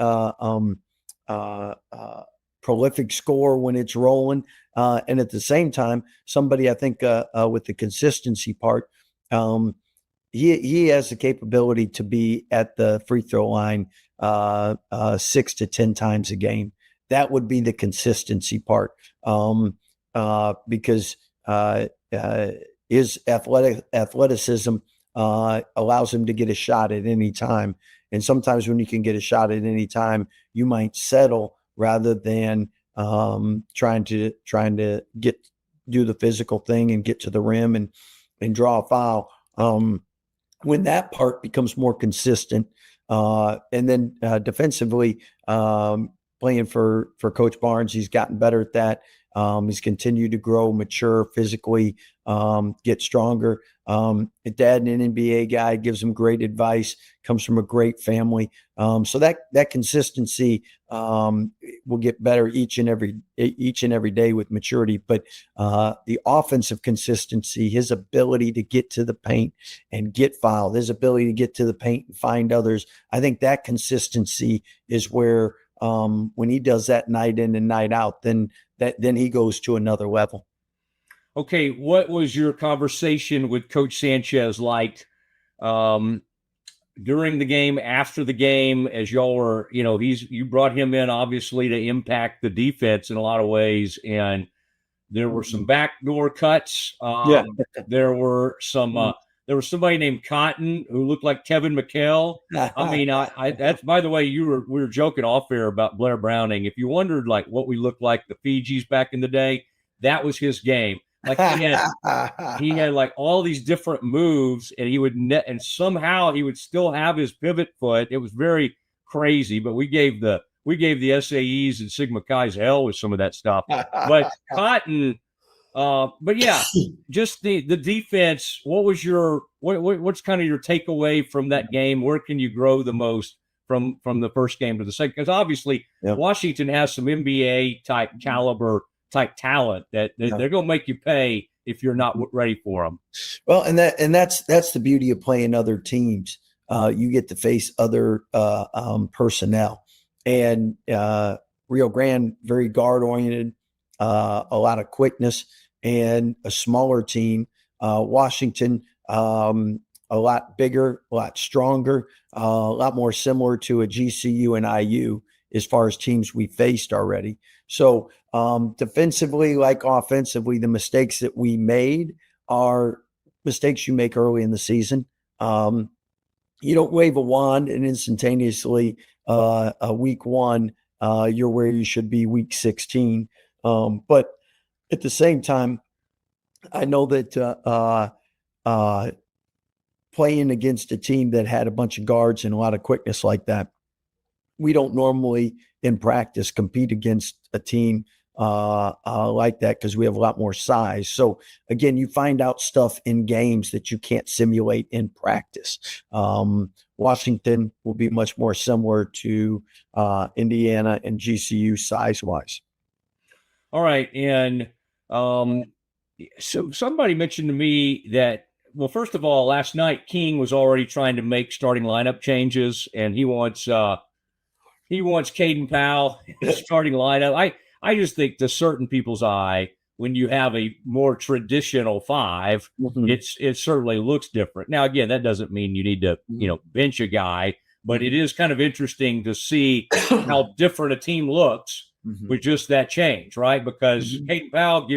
prolific score when it's rolling, and at the same time, somebody I think with the consistency part, he has the capability to be at the free throw line 6 to 10 times a game. That would be the consistency part, because his athleticism allows him to get a shot at any time. And sometimes when you can get a shot at any time, you might settle rather than trying to do the physical thing and get to the rim and draw a foul. When that part becomes more consistent, and then defensively, playing for Coach Barnes, he's gotten better at that. He's continued to grow, mature physically, get stronger. Dad, an NBA guy, gives him great advice, comes from a great family. So that consistency will get better each and every day with maturity. But the offensive consistency, his ability to get to the paint and get fouled, his ability to get to the paint and find others, I think that consistency is where when he does that night in and night out, then he goes to another level. Okay, what was your conversation with Coach Sanchez like during the game, after the game, as y'all were, you brought him in obviously to impact the defense in a lot of ways, and there were some backdoor cuts. There were some. There was somebody named Cotton who looked like Kevin McHale. I mean, that's, by the way, we were joking off air about Blair Browning. If you wondered like what we looked like the Fijis back in the day, that was his game. Like he had like all these different moves, and he would and somehow he would still have his pivot foot. It was very crazy, but we gave the SAEs and Sigma Chi's hell with some of that stuff. But Cotton. But yeah, just the defense. What was what's kind of your takeaway from that game? Where can you grow the most from the first game to the second? Because obviously Washington has some NBA type caliber type talent that they're going to make you pay if you're not ready for them. Well, and that's the beauty of playing other teams. You get to face other personnel, and Rio Grande very guard oriented, a lot of quickness, and a smaller team. Washington, a lot bigger, a lot stronger, a lot more similar to a GCU and IU as far as teams we faced already. So defensively, like offensively, the mistakes that we made are mistakes you make early in the season. You don't wave a wand and instantaneously week one, you're where you should be week 16. But at the same time, I know that playing against a team that had a bunch of guards and a lot of quickness like that, we don't normally in practice compete against a team like that because we have a lot more size. So again, you find out stuff in games that you can't simulate in practice. Washington will be much more similar to Indiana and GCU size-wise. All right, and so somebody mentioned to me that, well, first of all, last night King was already trying to make starting lineup changes, and he wants Caden Powell starting lineup. I just think to certain people's eye, when you have a more traditional five, it certainly looks different. Now, again, that doesn't mean you need to bench a guy, but it is kind of interesting to see how different a team looks with just that change, right? Because Caden Powell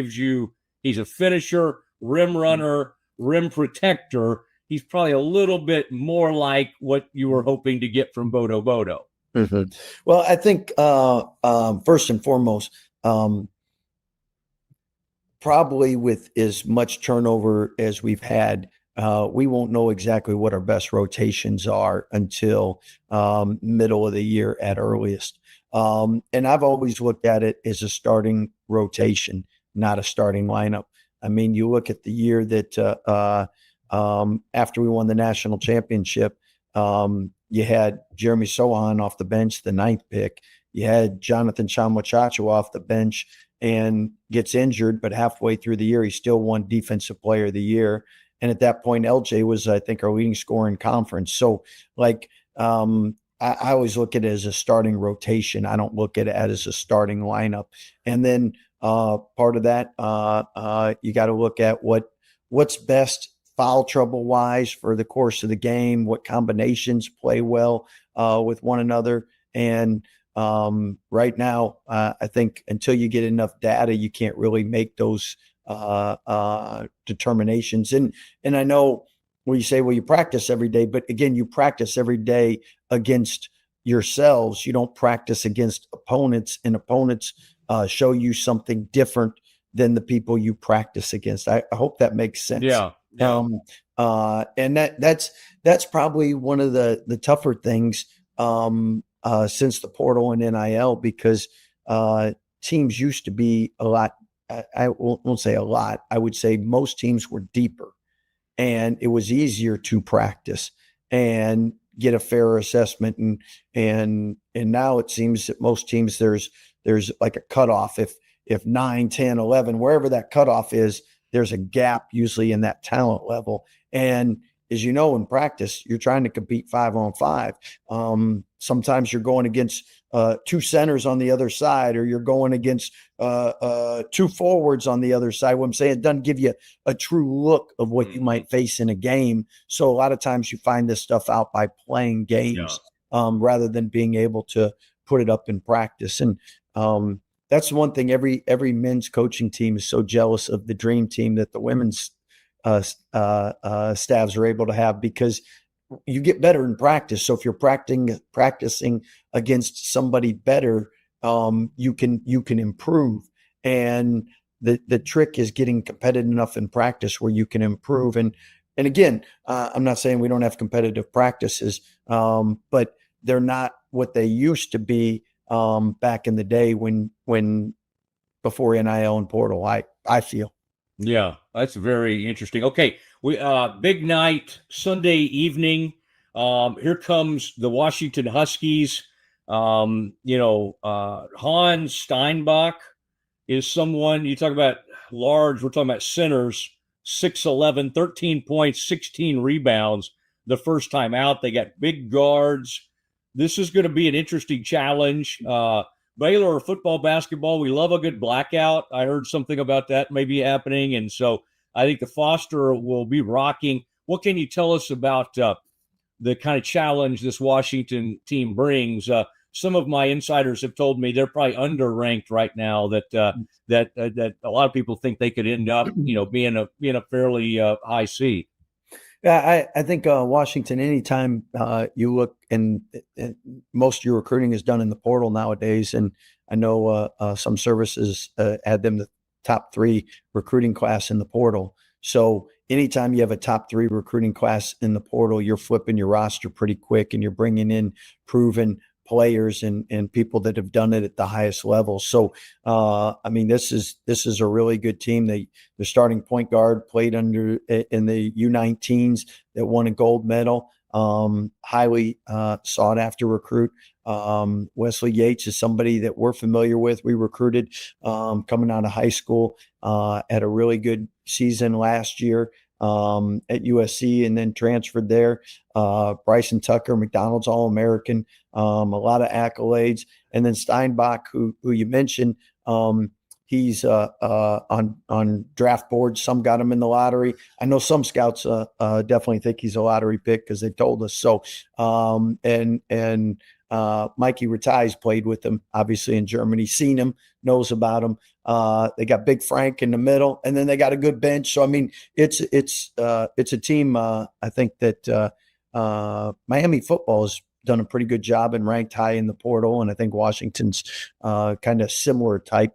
he's a finisher, rim runner, rim protector. He's probably a little bit more like what you were hoping to get from Bodo Bodo. Well, I think first and foremost, probably with as much turnover as we've had, we won't know exactly what our best rotations are until middle of the year at earliest. And I've always looked at it as a starting rotation, not a starting lineup. I mean, you look at the year that after we won the national championship, you had Jeremy Sohan off the bench, the 9th pick. You had Jonathan Chamuchacho off the bench and gets injured, but halfway through the year, he still won Defensive Player of the Year. And at that point, LJ was, I think, our leading scorer in conference. So, like, I always look at it as a starting rotation. I don't look at it as a starting lineup. And then part of that, you got to look at what's best foul trouble wise for the course of the game, what combinations play well with one another. And right now, I think until you get enough data, you can't really make those determinations. And I know well, you say, well, you practice every day, but again, you practice every day against yourselves. You don't practice against opponents, and opponents show you something different than the people you practice against. I hope that makes sense. Yeah. And that's probably one of the tougher things since the portal and NIL, because teams used to be a lot. I won't say a lot. I would say most teams were deeper, and it was easier to practice and get a fair assessment. And now it seems that most teams, there's like a cutoff. If 9, 10, 11, wherever that cutoff is, there's a gap usually in that talent level. And as you know, in practice, you're trying to compete 5-on-5. Sometimes you're going against 2 centers on the other side, or you're going against 2 forwards on the other side. What I'm saying, it doesn't give you a true look of what you might face in a game. So a lot of times you find this stuff out by playing games rather than being able to put it up in practice. And that's one thing every men's coaching team is so jealous of, the dream team that the women's staffs are able to have, because you get better in practice. So if you're practicing against somebody better, you can improve. And the trick is getting competitive enough in practice where you can improve. And again, I'm not saying we don't have competitive practices, but they're not what they used to be back in the day when before NIL and portal, I feel. Yeah, that's very interesting. Okay, we big night Sunday evening. Here comes the Washington Huskies. Hans Steinbach is someone, you talk about large, we're talking about centers, 6'11", 13 points, 16 rebounds the first time out. They got big guards. This is going to be an interesting challenge. Baylor football, basketball, we love a good blackout. I heard something about that maybe happening. And so I think the Foster will be rocking. What can you tell us about the kind of challenge this Washington team brings? Some of my insiders have told me they're probably underranked right now, that a lot of people think they could end up, being a fairly high seed. Yeah, I think Washington, anytime you look, and most of your recruiting is done in the portal nowadays. And I know some services add them the top 3 recruiting class in the portal. So anytime you have a top 3 recruiting class in the portal, you're flipping your roster pretty quick, and you're bringing in proven players and people that have done it at the highest level. So, this is a really good team. Their starting point guard played in the U19s that won a gold medal. Highly sought after recruit. Wesley Yates is somebody that we're familiar with. We recruited coming out of high school, had a really good season last year at USC, and then transferred there. Bryson Tucker, McDonald's All-American, a lot of accolades. And then Steinbach, who you mentioned, he's on draft boards. Some got him in the lottery. I know some scouts definitely think he's a lottery pick because they've told us so. Mikey Rattai's played with him, obviously, in Germany, seen him, knows about him. They got Big Frank in the middle, and then they got a good bench. So, it's a team. I think that Miami football has done a pretty good job and ranked high in the portal. And I think Washington's kind of similar type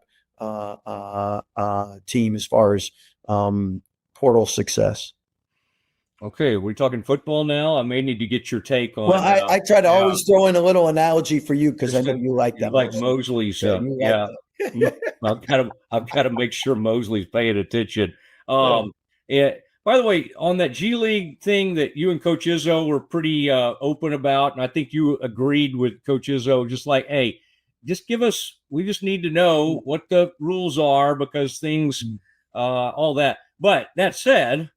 team as far as portal success. Okay, we're talking football now. I may need to get your take on. Well, I try to always throw in a little analogy for you because I know you like that. Like Mosley's. Yeah. I've got to make sure Mosley's paying attention. By the way, on that G League thing that you and Coach Izzo were pretty open about, and I think you agreed with Coach Izzo, just like, hey, just give us. We just need to know what the rules are because things, all that. But that said,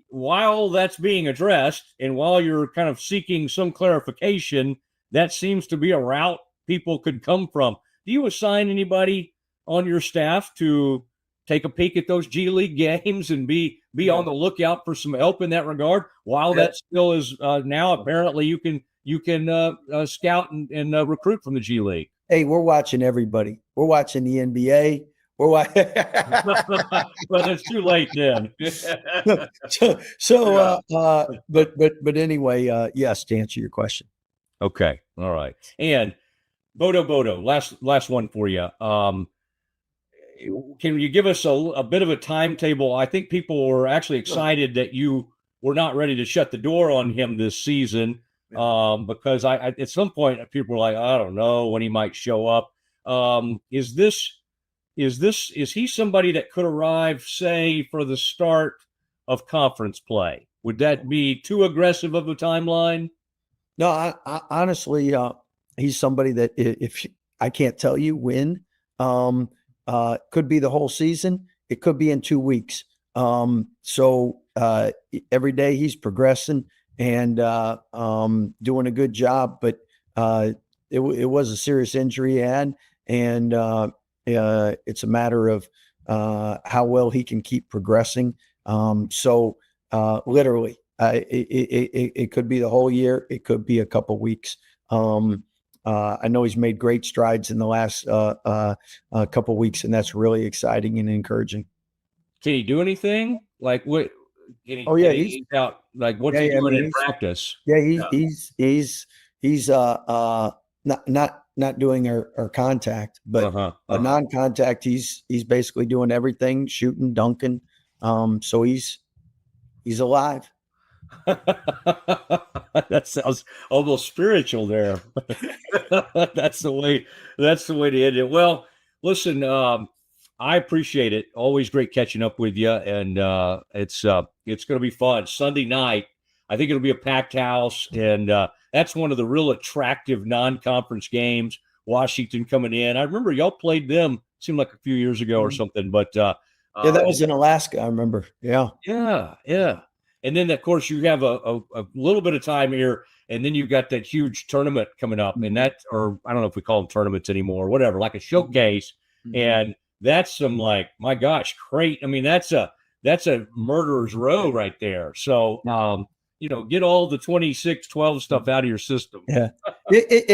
while that's being addressed and while you're kind of seeking some clarification, that seems to be a route people could come from. Do you assign anybody on your staff to take a peek at those G League games and be on the lookout for some help in that regard? While that still is now apparently you can scout and recruit from the G League. Hey, we're watching everybody. We're watching the NBA. Well, Well, it's too late then. but anyway, yes, to answer your question. Okay. All right. And Bodo, last one for you. Can you give us a bit of a timetable? I think people were actually excited that you were not ready to shut the door on him this season, because I at some point people were like, I don't know when he might show up. Is he somebody that could arrive, say, for the start of conference play? Would that be too aggressive of a timeline? No, I honestly, he's somebody that if I can't tell you when, could be the whole season. It could be in 2 weeks. So every day he's progressing and doing a good job, but it was a serious injury he had, and it's a matter of how well he can keep progressing. So literally, it could be the whole year. It could be a couple weeks. I know he's made great strides in the last couple weeks, and that's really exciting and encouraging. Can he do anything? Like what? He's out. Like what's he doing in practice? Yeah, he's not doing our contact, but non-contact. He's basically doing everything, shooting, dunking. So he's alive. That sounds almost spiritual there. That's the way to end it. Well, listen, I appreciate it. Always great catching up with you, and it's going to be fun. Sunday night, I think it'll be a packed house, and that's one of the real attractive non-conference games. Washington coming in. I remember y'all played them. Seemed like a few years ago or something, but yeah, that was in Alaska. I remember. Yeah. And then, of course, you have a little bit of time here, and then you've got that huge tournament coming up, and or I don't know if we call them tournaments anymore, whatever, like a showcase, and that's some my gosh, great. I mean, that's a murderer's row right there. So, get all the 26-12 stuff out of your system. Yeah.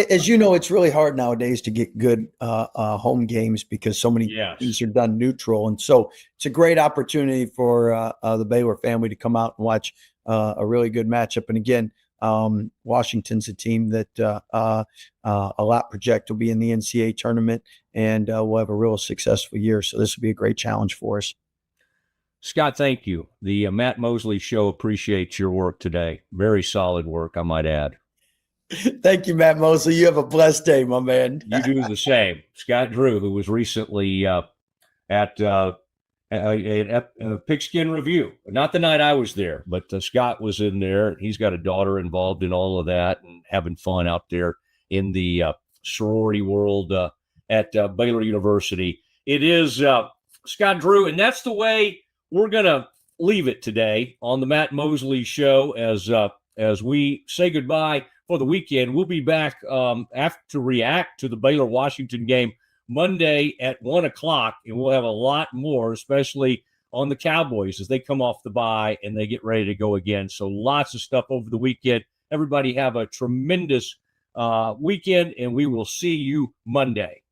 As you know, it's really hard nowadays to get good home games because so many things are done neutral. And so it's a great opportunity for the Baylor family to come out and watch a really good matchup. And again, Washington's a team that a lot project will be in the NCAA tournament, and we'll have a real successful year. So this will be a great challenge for us. Scott, thank you. The Matt Mosley Show appreciates your work today. Very solid work, I might add. Thank you, Matt Mosley. You have a blessed day, my man. You do the same. Scott Drew, who was recently at Pigskin Review. Not the night I was there, but Scott was in there. He's got a daughter involved in all of that and having fun out there in the sorority world at Baylor University. It is Scott Drew, and that's the way we're going to leave it today on the Matt Mosley Show as we say goodbye for the weekend. We'll be back to react to the Baylor-Washington game Monday at 1:00, and we'll have a lot more, especially on the Cowboys as they come off the bye and they get ready to go again. So lots of stuff over the weekend. Everybody have a tremendous weekend, and we will see you Monday.